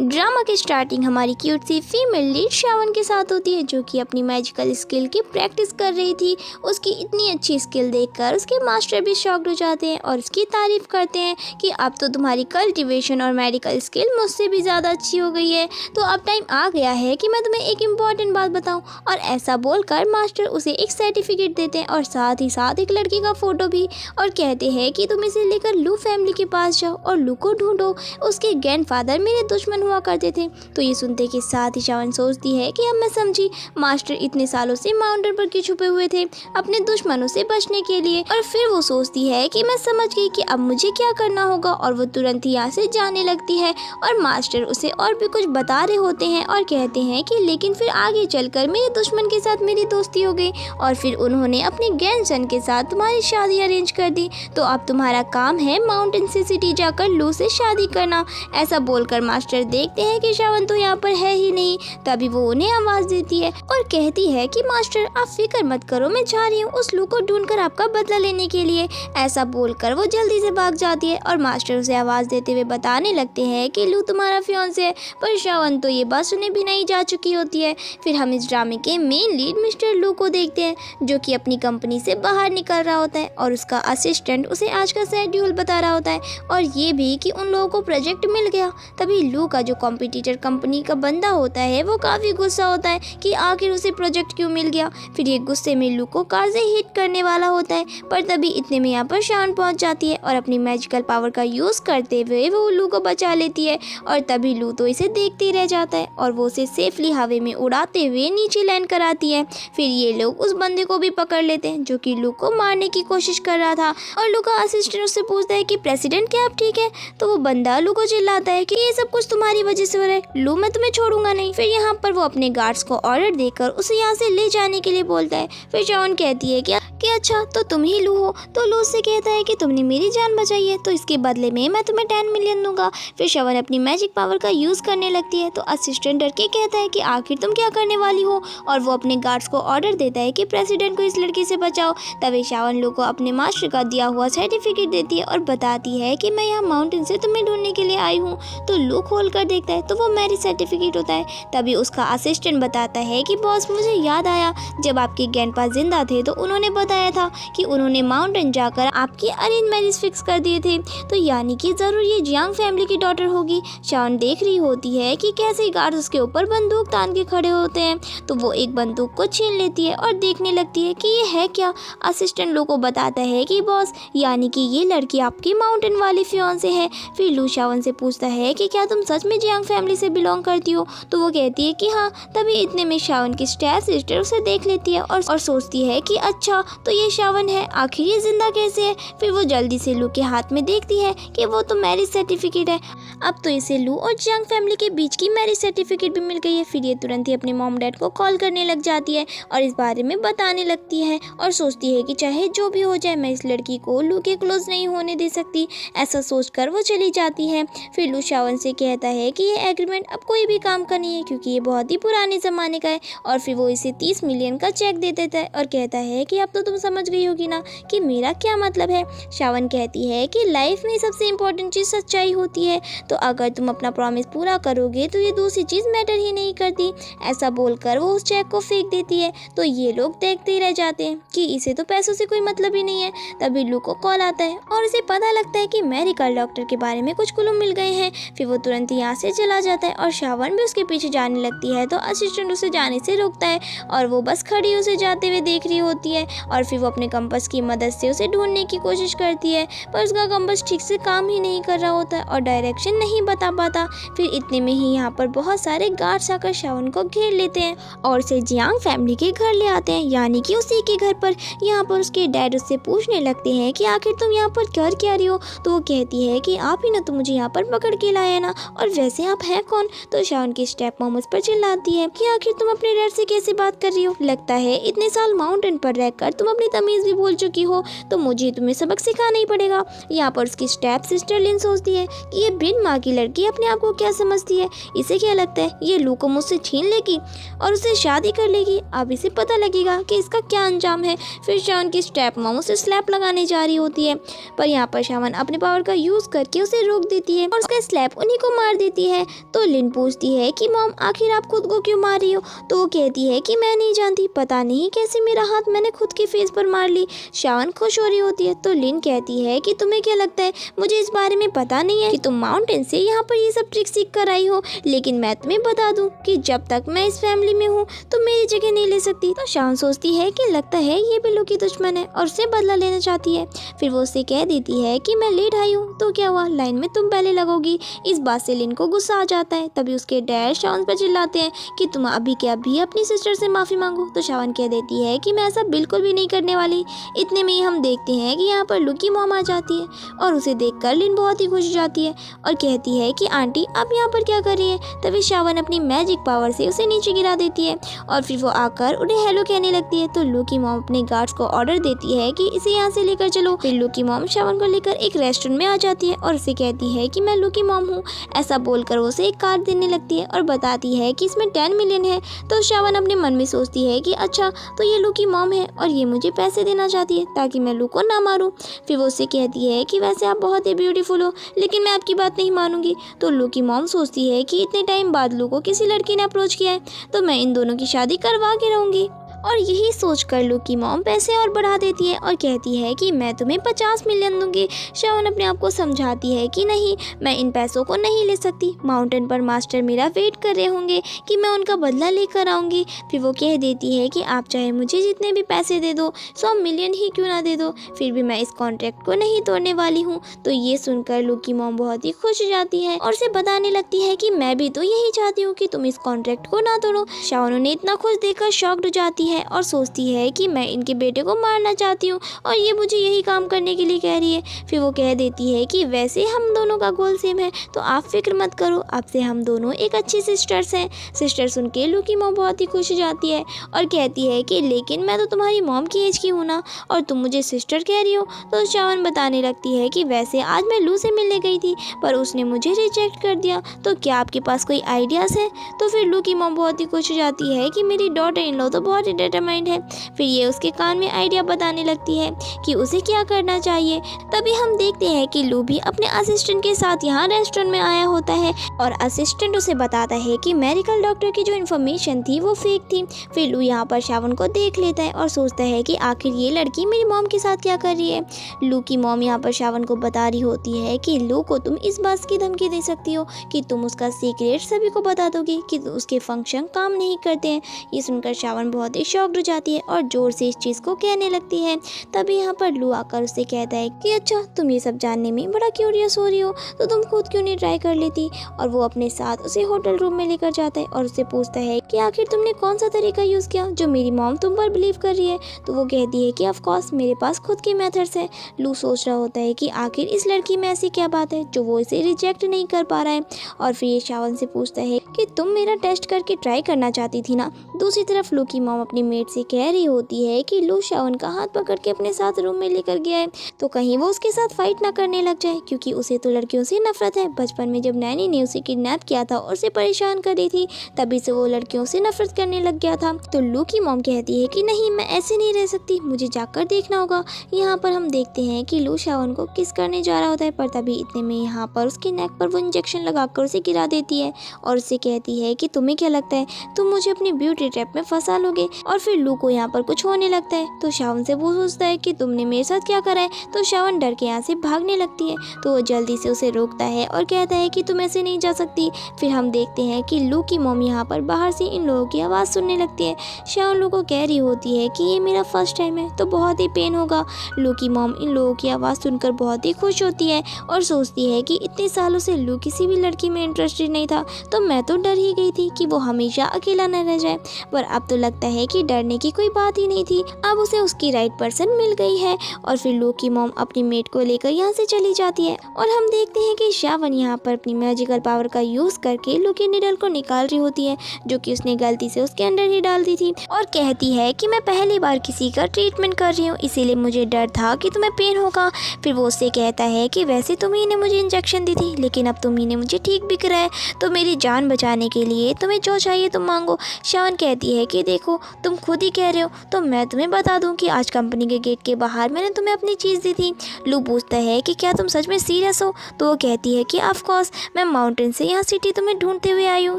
Drama की starting हमारी cute सी female lead Shravan के साथ होती है, जो कि अपनी मैजिकल स्किल की प्रैक्टिस कर रही थी। उसकी इतनी अच्छी स्किल देखकर उसके मास्टर भी शॉक्ड हो जाते हैं और उसकी तारीफ करते हैं कि अब तो तुम्हारी कल्टीवेशन और मेडिकल स्किल मुझसे भी ज़्यादा अच्छी हो गई है। तो अब टाइम आ गया है कि मैं तुम्हें एक इम्पॉर्टेंट बात बताऊं। और ऐसा बोलकर मास्टर उसे एक सर्टिफिकेट देते हैं और साथ ही साथ एक लड़की का फोटो भी, और कहते हैं कि तुम इसे लेकर लू फैमिली के पास जाओ और लू को ढूंढो, उसके ग्रैंडफादर मेरे दुश्मन हुआ करते थे। तो ये सुनते के साथ ही श्रावण सोचती है कि अब मैं समझी मास्टर इतने सालों से माउंटेन पर क्यों छुपे हुए थे, अपने दुश्मनों से बचने के लिए। और फिर वो सोचती है कि मैं समझ गई कि अब मुझे क्या करना होगा, और वो तुरंत ही यहाँ से जाने लगती है। और मास्टर उसे और भी कुछ बता रहे होते हैं और कहते हैं कि लेकिन फिर आगे चलकर मेरे दुश्मन के साथ मेरी दोस्ती हो गई और फिर उन्होंने अपने ग्रैंडसन के साथ तुम्हारी शादी अरेंज कर दी। तो अब तुम्हारा काम है माउंटेन से सिटी जाकर लू से शादी करना। ऐसा बोलकर मास्टर देखते हैं कि श्रावण तो यहाँ पर है ही नहीं। तभी वो उन्हें आवाज देती है और कहती है कि मास्टर आप फिक्र मत करो, मैं जा रही हूँ उस लू को ढूंढकर आपका बदला लेने के लिए। ऐसा बोलकर वो जल्दी से भाग जाती है और मास्टर उसे आवाज देते हुए बताने लगते हैं कि लू तुम्हारा फियांसे है। पर श्रावण तो ये बात सुने भी नहीं जा चुकी होती है। फिर हम इस ड्रामे के मेन लीड मिस्टर लू को देखते हैं, जो कि अपनी कंपनी से बाहर निकल रहा होता है और उसका असिस्टेंट उसे आज का शेड्यूल बता रहा होता है, और ये भी कि उन लोगों को प्रोजेक्ट मिल गया। तभी लू का जो कॉम्पिटिटर कंपनी का बंदा होता है वो काफ़ी गुस्सा होता है कि आखिर उसे प्रोजेक्ट क्यों मिल गया। फिर ये गुस्से में लू को कार से हिट करने वाला होता है, पर तभी इतने में यहाँ पर श्रावण पहुँच जाती है और अपनी मैजिकल पावर का यूज़ करते हुए वो लू को बचा लेती है। और तभी लू तो इसे देखते ही रह जाता है और वो उसे सेफली हवा में उड़ाते हुए नीचे लैंड कराती है। फिर ये लोग उस बंदे को भी पकड़ लेते हैं जो कि लू को मारने की कोशिश कर रहा था। और लू का असिस्टेंट उससे पूछता है कि प्रेसिडेंट क्या आप ठीक है? तो वो बंदा लू को चिल्लाता है कि ये सब कुछ तुम्हारी वजह से हो रहा है, लू मैं तुम्हें छोड़ूंगा नहीं। फिर यहाँ पर वो अपने गार्ड्स को ऑर्डर देकर उसे यहाँ से ले जाने के लिए बोलता है। फिर श्रावण कहती है कि अच्छा तो तुम ही लू हो। तो लू से कहता है कि तुमने मेरी जान बचाई है तो इसके बदले में मैं तुम्हें 10 मिलियन दूंगा। फिर श्रावण अपनी मैजिक पावर का यूज़ करने लगती है तो असिस्टेंट डर के कहता है कि आखिर तुम क्या करने वाली हो, और वो अपने गार्ड्स को ऑर्डर देता है कि प्रेसिडेंट को इस लड़की से बचाओ। तभी श्रावण लू को अपने मास्टर का दिया हुआ सर्टिफिकेट देती है और बताती है कि मैं यहाँ माउंटेन से तुम्हें ढूंढने के लिए आई हूँ। तो लू खोल कर देखता है तो वो मैरिज सर्टिफिकेट होता है। तभी उसका असिस्टेंट बताता है कि बॉस मुझे याद आया जब आपके ग्रैंडपा जिंदा थे तो उन्होंने बताया था कि उन्होंने माउंटेन जाकर आपकी अरेंज मैरिज फिक्स कर दिए थे, तो यानी कि जरूर ये जियांग फैमिली की डॉटर होगी। श्रावण देख रही होती है कि कैसे गार्ड उसके ऊपर बंदूक तान के खड़े होते हैं, तो वो एक बंदूक को छीन लेती है और देखने लगती है कि ये है क्या। असिस्टेंट लू को बताता है कि बॉस यानी कि ये लड़की आपकी माउंटेन वाली फियांसे है। फिर लू श्रावण से पूछता है कि क्या तुम सच में जियांग फैमिली से बिलोंग करती हो? तो वो कहती है कि हाँ। तभी इतने में श्रावण की स्टेप सिस्टर उसे देख लेती है और सोचती है कि अच्छा तो ये श्रावण है, आखिर ये जिंदा कैसे है। फिर वो जल्दी से लू के हाथ में देखती है कि वो तो मैरिज सर्टिफिकेट है। अब तो इसे लू और जियांग फैमिली के बीच की मैरिज सर्टिफिकेट भी मिल गई है। फिर ये तुरंत ही अपने मॉम डैड को कॉल करने लग जाती है और इस बारे में बताने लगती है और सोचती है कि चाहे जो भी हो जाए मैं इस लड़की को लू के क्लोज नहीं होने दे सकती। ऐसा सोचकर वो चली जाती है। फिर लू श्रावण से कहता है कि ये एग्रीमेंट अब कोई भी काम का नहीं है क्योंकि ये बहुत ही पुराने ज़माने का है, और फिर वो इसे 30 मिलियन का चेक दे देता है और कहता है कि अब तो तुम समझ गई होगी ना कि मेरा क्या मतलब है। श्रावण कहती है कि लाइफ में सबसे इम्पोर्टेंट चीज़ सच्चाई होती है, तो अगर तुम अपना प्रॉमिस पूरा करोगे तो ये दूसरी चीज़ मैटर ही नहीं करती। ऐसा बोलकर वो उस चेक को फेंक देती है। तो ये लोग देखते ही रह जाते हैं कि इसे तो पैसों से कोई मतलब ही नहीं है। तभी लू को कॉल आता है और उसे पता लगता है कि मेडिकल डॉक्टर के बारे में कुछ क्लू मिल गए हैं। फिर वो तुरंत यहाँ से चला जाता है और श्रावण भी उसके पीछे जाने लगती है। तो असिस्टेंट उसे जाने से रोकता है और वो बस खड़ी उसे जाते हुए देख रही होती है। और फिर वो अपने कंपास की मदद से उसे ढूंढने की कोशिश करती है, पर उसका कंपास ठीक से काम ही नहीं कर रहा होता और डायरेक्शन नहीं बता पाता। फिर इतने में ही यहाँ पर बहुत सारे गार्ड्स आकर श्रावण को घेर लेते हैं और उसे जियांग फैमिली के घर ले आते हैं, यानी कि उसी के घर पर। यहाँ पर उसके डैड उससे पूछने लगते हैं कि आखिर तुम यहाँ पर कर क्या रही हो? तो वो कहती है कि आप ही ना तो मुझे यहाँ पर पकड़ के लाए ना, और वैसे आप हैं कौन? तो श्रावण की स्टेप मॉम उस पर चिल्लाती है कि आखिर तुम अपने डैड से कैसे बात कर रही हो? लगता है इतने साल माउंटेन पर रहकर तुम अपनी तमीज़ भी भूल चुकी हो तो मुझे तुम्हें सबक सिखाना ही पड़ेगा। यहाँ पर उसकी स्टेप सिस्टर लिन सोचती है कि ये बिन माँ की लड़की अपने आप को क्या समझती है, इसे क्या लगता है ये लू को मुझसे छीन लेगी और उससे शादी कर लेगी। अब इसे पता लगेगा कि इसका क्या अंजाम है। फिर शावन की स्टेप मॉम उसे स्लैप लगाने जा रही होती है, पर यहाँ पर शावन अपने पावर का यूज़ करके उसे रोक देती है और उसका स्लैप उन्हीं को मार देती है। तो लिन पूछती है कि मॉम आखिर आप खुद को क्यों मार रही हो, तो वो कहती है कि मैं नहीं जानती, पता नहीं कैसे मेरा हाथ मैंने खुद के फेस पर मार ली। शावन खुश हो रही होती है तो लिन कहती है कि तुम्हें क्या लगता है मुझे इस बारे में पता नहीं है कि तुम माउंटेन से यहाँ पर ये सब ट्रिक सीख कर आई हो, लेकिन मैं तुम्हें बता दूं कि जब तक मैं इस फैमिली में हूँ तो मेरी जगह नहीं ले सकती। तो शावन सोचती है कि लगता है ये भी लू की दुश्मन है और उससे बदला लेना चाहती है। फिर वो उससे कह देती है कि मैं लेट आई हूँ तो क्या हुआ, लाइन में तुम पहले लगोगी। इस बात से लिन को गुस्सा आ जाता है। तभी उसके डैड शावन पर चिल्लाते हैं कि तुम अभी के अभी अपनी सिस्टर से माफ़ी मांगो। तो शावन कह देती है कि मैं ऐसा बिल्कुल भी नहीं करने वाली। इतने में ही हम देखते हैं कि यहाँ पर लू की मॉम आ जाती है और उसे देखकर लिन बहुत ही खुश हो जाती है और कहती है कि आंटी आप यहाँ पर क्या कर रही हैं। तभी शावन अपनी मैजिक पावर से उसे नीचे गिरा देती है और फिर वो आकर उन्हें हेलो कहने लगती है। तो लू की मॉम अपने गार्ड्स को ऑर्डर देती है कि इसे यहाँ से लेकर चलो। फिर लू की मॉम शावन को लेकर एक रेस्टोरेंट में आ जाती है और उसे कहती है कि मैं लू की मॉम हूँ। ऐसा बोलकर वो उसे एक कार्ड देने लगती है और बताती है कि इसमें 10 मिलियन है। तो शावन अपने मन में सोचती है कि अच्छा तो ये लू की मॉम है और ये मुझे पैसे देना चाहती है ताकि मैं लू को ना मारूं। फिर वो उससे कहती है कि वैसे आप बहुत ही ब्यूटीफुल हो लेकिन मैं आपकी बात नहीं मानूंगी। तो लू की मॉम सोचती है कि इतने टाइम बाद लू को किसी लड़की ने अप्रोच किया है तो मैं इन दोनों की शादी करवा के रहूंगी। और यही सोचकर लू की मॉम पैसे और बढ़ा देती है और कहती है कि मैं तुम्हें 50 मिलियन दूंगी। शावन अपने आप को समझाती है कि नहीं मैं इन पैसों को नहीं ले सकती, माउंटेन पर मास्टर मेरा वेट कर रहे होंगे कि मैं उनका बदला लेकर आऊँगी। फिर वो कह देती है कि आप चाहे मुझे जितने भी पैसे दे दो, 100 मिलियन ही क्यों ना दे दो, फिर भी मैं इस कॉन्ट्रैक्ट को नहीं तोड़ने वाली हूँ। तो ये सुनकर लू की मॉम बहुत ही खुश हो जाती है और उसे बताने लगती है कि मैं भी तो यही चाहती हूँ कि तुम इस कॉन्ट्रैक्ट को ना तोड़ो। शावन उन्हें इतना खुश देखकर शॉक्ड हो जाती है और सोचती है कि मैं इनके बेटे को मारना चाहती हूँ और ये मुझे यही काम करने के लिए कह रही है। फिर वो कह देती है कि वैसे हम दोनों का गोल सेम है तो आप फिक्र मत करो, अब से हम दोनों एक अच्छी सिस्टर्स हैं। सिस्टर सुन के लू की मॉम बहुत ही खुश हो जाती है और कहती है कि लेकिन मैं तो तुम्हारी मॉम की एज की हूँ ना और तुम मुझे सिस्टर कह रही हो। तो शावन बताने लगती है कि वैसे आज मैं लू से मिलने गई थी पर उसने मुझे रिजेक्ट कर दिया, तो क्या आपके पास कोई आइडियाज़ है। तो फिर लू की मॉम बहुत ही खुश हो जाती है कि मेरी डॉटर इन लॉ तो बहुत ही डिटरमाइंड है। फिर ये उसके कान में आइडिया बताने लगती है कि उसे क्या करना चाहिए। तभी हम देखते हैं कि लू भी अपने असिस्टेंट के साथ यहाँ रेस्टोरेंट में आया होता है और असिस्टेंट उसे बताता है कि मेडिकल डॉक्टर की जो इन्फॉर्मेशन थी वो फेक थी। फिर लू यहाँ पर शावन को देख लेता है और सोचता है कि आखिर ये लड़की मेरी मॉम के साथ क्या कर रही है। लू की मॉम यहाँ पर शावन को बता रही होती है कि लू को तुम इस बात की धमकी दे सकती हो कि तुम उसका सीक्रेट सभी को बता दोगी कि उसके फंक्शन काम नहीं करते हैं। ये सुनकर शावन बहुत ही शॉक्ड हो जाती है और जोर से इस चीज़ को कहने लगती है। तभी यहाँ पर लू आकर उससे कहता है कि अच्छा तुम ये सब जानने में बड़ा क्यूरियस हो रही हो तो तुम खुद क्यों नहीं ट्राई कर लेती। और वो अपने साथ उसे होटल रूम में लेकर जाता है और उससे पूछता है कि आखिर तुमने कौन सा तरीका यूज़ किया जो मेरी मॉम तुम पर बिलीव कर रही है। तो वो कहती है कि ऑफ कोर्स मेरे पास खुद के मेथड्स हैं। लू सोच रहा होता है कि आखिर इस लड़की में ऐसी क्या बात है जो वो इसे रिजेक्ट नहीं कर पा रहा है। और फिर ये शावन से पूछता है कि तुम मेरा टेस्ट करके ट्राई करना चाहती थी ना। दूसरी तरफ लू की मॉम अपनी मेट से कह रही होती है कि लू शावन का हाथ पकड़ के अपने साथ रूम में लेकर गया है तो कहीं वो उसके साथ फाइट ना करने लग जाए, क्योंकि उसे तो लड़कियों से नफरत है। बचपन में जब नैनी ने उसे किडनैप किया था और उसे परेशान कर रही थी तभी से वो लड़कियों से नफरत करने लग गया था। तो लू की मॉम कहती है कि नहीं मैं ऐसे नहीं रह सकती, मुझे जाकर देखना होगा। यहाँ पर हम देखते हैं कि लू शावन को किस करने जा रहा होता है पर तभी इतने में यहाँ पर उसके नेक पर वो इंजेक्शन लगाकर उसे गिरा देती है और उसे कहती है कि तुम्हें क्या लगता है तुम मुझे अपनी ब्यूटी ट्रैप में फंसा लोगे। और फिर लू को यहाँ पर कुछ होने लगता है तो शावन से वो सोचता है कि तुमने मेरे साथ क्या करा है। तो शावन डर के यहाँ से भागने लगती है तो वो जल्दी से उसे रोकता है और कहता है कि तुम ऐसे नहीं जा सकती। फिर हम देखते हैं कि लू की मॉम यहाँ पर बाहर से इन लोगों की आवाज़ सुनने लगती है। शावन लू को कह रही होती है कि ये मेरा फर्स्ट टाइम है तो बहुत ही पेन होगा। लू की मॉम इन लोगों की आवाज़ सुनकर बहुत ही खुश होती है और सोचती है कि इतने सालों से लू किसी भी लड़की में इंटरेस्टेड नहीं था तो मैं तो डर ही गई थी कि वो हमेशा अकेला न रह जाए, पर अब तो लगता है कि कि डरने की कोई बात ही नहीं थी, अब उसे उसकी राइट पर्सन मिल गई है। और फिर लू की मॉम अपनी मेट को लेकर यहाँ से चली जाती है और हम देखते हैं कि श्रावण यहाँ पर अपनी मैजिकल पावर का यूज करके लू की निडल को निकाल रही होती है, जो कि उसने गलती से उसके अंदर ही डाल दी थी, और कहती है कि मैं पहली बार किसी का ट्रीटमेंट कर रही हूँ, इसीलिए मुझे डर था कि तुम्हें पेन होगा। फिर वो उससे कहता है कि वैसे तुम्ही ने मुझे इंजेक्शन दी थी, लेकिन अब तुम्ही ने मुझे ठीक भी कराया, तो मेरी जान बचाने के लिए तुम्हें जो चाहिए तुम मांगो। श्रावण कहती है कि देखो तुम खुद ही कह रहे हो, तो मैं तुम्हें बता दूं कि आज कंपनी के गेट के बाहर मैंने तुम्हें अपनी चीज़ दी थी। लू पूछता है कि क्या तुम सच में सीरियस हो, तो वो कहती है कि ऑफ कोर्स, मैं माउंटेन से यहाँ सिटी तुम्हें ढूंढते हुए आई हूँ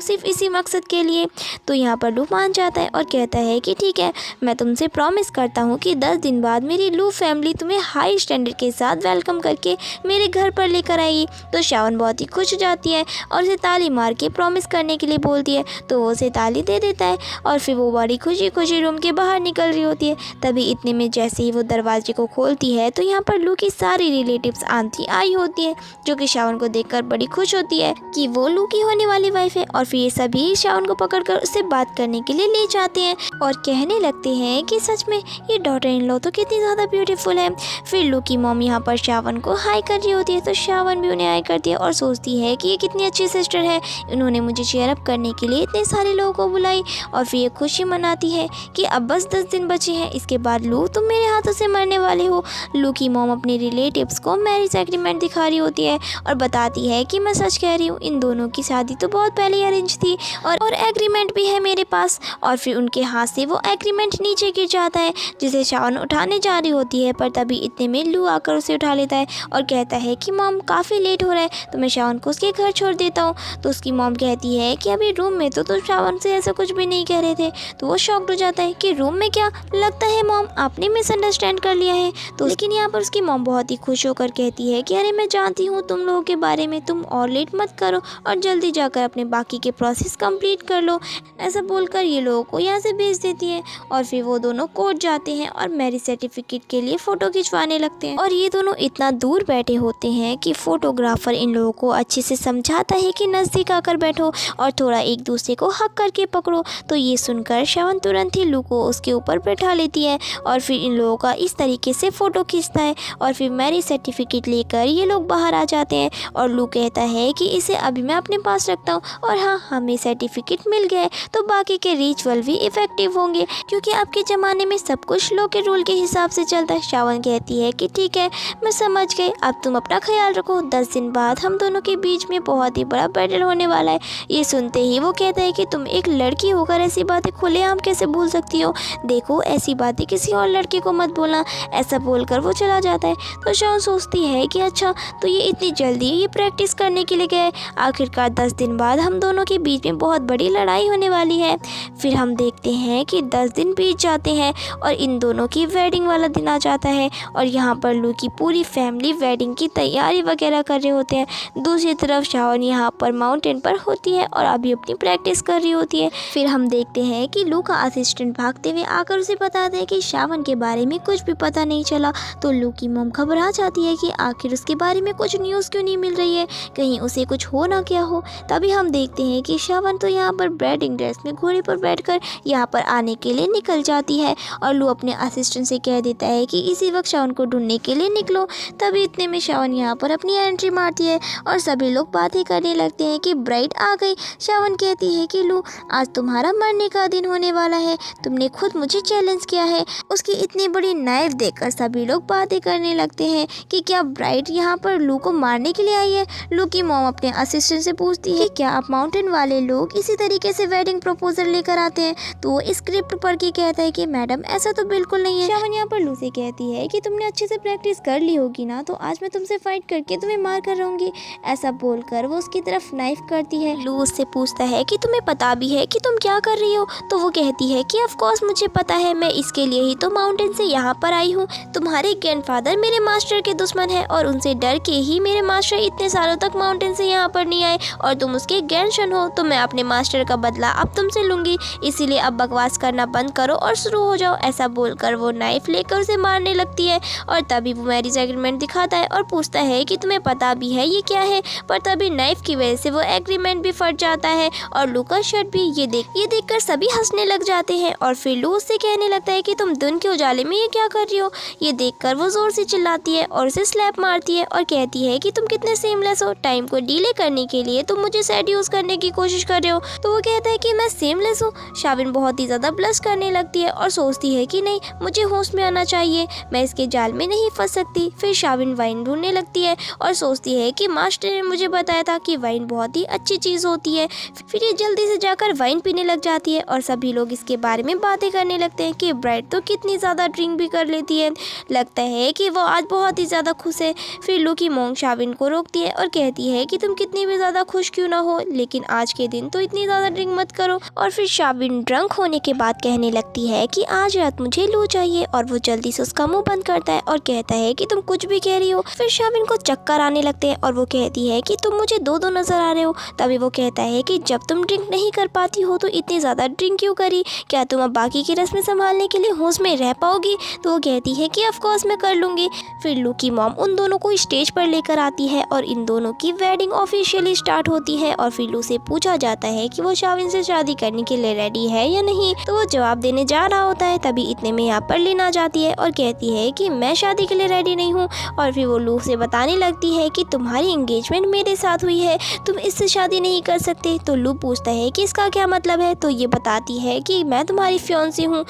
सिर्फ इसी मकसद के लिए। तो यहाँ पर लू मान जाता है और कहता है कि ठीक है, मैं तुमसे प्रॉमिस करता हूँ कि 10 दिन बाद मेरी लू फैमिली तुम्हें हाई स्टैंडर्ड के साथ वेलकम करके मेरे घर पर लेकर आएगी। तो श्रावण बहुत ही खुश हो जाती है और उसे ताली मार के प्रॉमिस करने के लिए बोलती है, तो वो उसे ताली दे देता है और फिर वो बड़ी खुशी खुशी रूम के बाहर निकल रही होती है। तभी इतने में जैसे ही वो दरवाजे को खोलती है तो यहाँ पर लू की सारी रिलेटिव्स आंटी आई होती है, जो कि श्रावण को देखकर बड़ी खुश होती है कि वो लू की होने वाली वाइफ है। और फिर ये सभी श्रावण को पकड़कर उससे बात करने के लिए ले जाते हैं और कहने लगते हैं कि सच में ये डॉटर इन लॉ तो कितनी ज़्यादा ब्यूटीफुल है। फिर लू की मॉम यहाँ पर श्रावण को हाई कर रही होती है, तो श्रावण भी उन्हें हाई करती है और सोचती है कि ये कितनी अच्छी सिस्टर है, इन्होंने मुझे चेयर अप करने के लिए इतने सारे लोगों को बुलाई। और फिर ये खुशी मनाती है कि अब बस 10 दिन बचे हैं, इसके बाद लू तुम मेरे हाथों से मरने वाले हो। लू की मॉम अपने रिलेटिव्स को मैरिज एग्रीमेंट दिखा रही होती है और बताती है कि मैं सच कह रही हूँ, इन दोनों की शादी तो बहुत पहले अरेंज थी और एग्रीमेंट भी है मेरे पास। और फिर उनके हाथ से वो एग्रीमेंट नीचे गिर जाता है, जिसे श्रावण उठाने जा रही होती है, पर तभी इतने में लू आकर उसे उठा लेता है और कहता है कि मॉम काफ़ी लेट हो रहा है, तो मैं श्रावण को उसके घर छोड़ देता हूँ। तो उसकी मॉम कहती है कि अभी रूम में तो श्रावण से ऐसा कुछ भी नहीं कह रहे थे। तो वो शॉक्ड हो जाता है कि रूम में क्या, लगता है मॉम आपने मिसअंडरस्टैंड कर लिया है। तो लेकिन यहाँ पर उसकी मॉम बहुत ही खुश होकर कहती है कि अरे मैं जानती हूँ तुम लोगों के बारे में, तुम और लेट मत करो और जल्दी जाकर अपने बाकी के प्रोसेस कंप्लीट कर लो। ऐसा बोलकर ये लोगों को यहाँ से भेज देती है और फिर वो दोनों कोर्ट जाते हैं और मैरिज सर्टिफिकेट के लिए फ़ोटो खिंचवाने लगते हैं। और ये दोनों इतना दूर बैठे होते हैं कि फोटोग्राफर इन लोगों को अच्छे से समझाता है कि नज़दीक आकर बैठो और थोड़ा एक दूसरे को हक करके पकड़ो। तो ये सुनकर श्रावण तुरंत ही लू को उसके ऊपर बैठा लेती है और फिर इन लोगों का इस तरीके से फ़ोटो खींचता है और फिर मैरिज सर्टिफिकेट लेकर ये लोग बाहर आ जाते हैं। और लू कहता है कि इसे अभी मैं अपने पास रखता हूँ और हाँ, हमें सर्टिफिकेट मिल गया है तो बाकी के रिचुअल भी इफ़ेक्टिव होंगे, क्योंकि अब के ज़माने में सब कुछ लॉ के रूल के हिसाब से चलता है। श्रावण कहती है कि ठीक है, मैं समझ गई, अब तुम अपना ख्याल रखो, 10 दिन बाद हम दोनों के बीच में बहुत ही बड़ा बैटल होने वाला है। ये सुनते ही वो कहता है कि तुम एक लड़की होकर ऐसी बातें खुलेआम कैसे भूल सकती हो, देखो ऐसी बातें किसी और लड़के को मत बोलना। ऐसा बोलकर वो चला जाता है। तो श्रावण सोचती है कि अच्छा, तो ये इतनी जल्दी ये प्रैक्टिस करने के लिए गए, आखिरकार 10 दिन बाद हम दोनों के बीच में बहुत बड़ी लड़ाई होने वाली है। फिर हम देखते हैं कि 10 दिन बीत जाते हैं और इन दोनों की वेडिंग वाला दिन आ जाता है और यहाँ पर लू की पूरी फैमिली वेडिंग की तैयारी वगैरह कर रहे होते हैं। दूसरी तरफ श्रावण यहाँ पर माउंटेन पर होती है और अभी अपनी प्रैक्टिस कर रही होती है। फिर हम देखते हैं कि लू का असिस्टेंट भागते हुए आकर उसे बताते हैं कि श्रावण के बारे में कुछ भी पता नहीं चला। तो लू की मॉम घबरा जाती है कि आखिर उसके बारे में कुछ न्यूज़ क्यों नहीं मिल रही है, कहीं उसे कुछ हो ना क्या हो। तभी हम देखते हैं कि श्रावण तो यहाँ पर ब्राइडिंग ड्रेस में घोड़े पर बैठकर यहाँ पर आने के लिए निकल जाती है और लू अपने असिस्टेंट से कह देता है कि इसी वक्त श्रावण को ढूंढने के लिए निकलो। तभी इतने में श्रावण यहाँ पर अपनी एंट्री मारती है और सभी लोग बातें करने लगते हैं कि ब्राइड आ गई। श्रावण कहती है कि लू, आज तुम्हारा मरने का दिन होने वाला है, तुमने खुद मुझे चैलेंज किया है। उसकी इतनी बड़ी नाइफ देखकर सभी लोग बातें करने लगते हैं कि क्या ब्राइड यहाँ पर लू को मारने के लिए आई है। लू की मॉम अपने असिस्टेंट से पूछती है क्या आप माउंटेन वाले लोग इसी तरीके से वेडिंग प्रपोजल लेकर आते हैं। तो वो स्क्रिप्ट पढ़ के कहता है कि मैडम ऐसा तो बिल्कुल नहीं है। श्रावण यहाँ पर लू से कहती है कि तुमने अच्छे से प्रैक्टिस कर ली होगी ना, तो आज मैं तुमसे फाइट करके तुम्हें मार कर रहूंगी। ऐसा बोलकर वो उसकी तरफ नाइफ करती है। लू उससे पूछता है कि तुम्हें पता भी है कि तुम क्या कर रही हो। तो वो कहती है कि ऑफ कोर्स मुझे पता है, मैं इसके लिए ही तो माउंटेन से यहाँ पर आई हूँ। तुम्हारे ग्रैंडफादर मेरे मास्टर के दुश्मन है और उनसे डर के ही मेरे मास्टर इतने सालों तक माउंटेन से यहाँ पर नहीं आए और तुम उसके ग्रैंडसन हो, तो मैं अपने मास्टर का बदला अब तुमसे लूंगी। इसीलिए अब बकवास करना बंद करो और शुरू हो जाओ। ऐसा बोलकर वो नाइफ लेकर उसे मारने लगती है और तभी वो मैरिज एग्रीमेंट दिखाता है और पूछता है कि तुम्हें पता भी है ये क्या है। पर तभी नाइफ की वजह से वो एग्रीमेंट भी फट जाता है और लू का शर्ट भी। ये देखकर सभी हंसने लग जाते जाते हैं और फिर लू उससे कहने लगता है कि तुम दिन के उजाले में ये क्या कर रही हो। ये देखकर वो ज़ोर से चिल्लाती है और उसे स्लैप मारती है और कहती है कि तुम कितने सेमलेस हो, टाइम को डिले करने के लिए तुम मुझे सेड्यूस करने की कोशिश कर रहे हो। तो वो कहता है कि मैं सेमलेस हूँ। शाविन बहुत ही ज़्यादा ब्लश करने लगती है और सोचती है कि नहीं, मुझे होश में आना चाहिए, मैं इसके जाल में नहीं फंस सकती। फिर शाविन वाइन ढूंढने लगती है और सोचती है कि मास्टर ने मुझे बताया था कि वाइन बहुत ही अच्छी चीज़ होती है। फिर ये जल्दी से जाकर वाइन पीने लग जाती है और सभी लोग इसके बारे में बातें करने लगते हैं कि ब्राइट तो कितनी ज़्यादा ड्रिंक भी कर लेती है, लगता है कि वो आज बहुत ही ज़्यादा खुश है। फिर लू की मॉम शाविन को रोकती है और कहती है कि तुम कितनी भी ज़्यादा खुश क्यों ना हो, लेकिन आज के दिन तो इतनी ज़्यादा ड्रिंक मत करो। और फिर शाविन ड्रंक होने के बाद कहने लगती है कि आज रात मुझे लू चाहिए और वो जल्दी से उसका मुंह बंद करता है और कहता है कि तुम कुछ भी कह रही हो। फिर शाविन को चक्कर आने लगते हैं और वो कहती है कि तुम मुझे दो दो नजर आ रहे हो। तभी वो कहता है कि जब तुम ड्रिंक नहीं कर पाती हो तो इतनी ज़्यादा ड्रिंक क्यों करी, क्या तुम अब बाकी की रस्में संभालने के लिए होश में रह पाओगी। तो वो कहती है कि ऑफ कोर्स मैं कर लूँगी। फिर लू की मॉम उन दोनों को स्टेज पर लेकर आती है और इन दोनों की वेडिंग ऑफिशियली स्टार्ट होती है और फिर लू से पूछा जाता है कि वो शाविन से शादी करने के लिए रेडी है या नहीं। तो वो जवाब देने जा रहा होता है, तभी इतने में यहाँ पर लिन आ जाती है और कहती है कि मैं शादी के लिए रेडी नहीं हूँ। और फिर वो लू से बताने लगती है कि तुम्हारी एंगेजमेंट मेरे साथ हुई है, तुम इससे शादी नहीं कर सकते। तो लू पूछता है कि इसका क्या मतलब है। तो ये बताती है कि मैं तुम्हारी फियांसी हूँ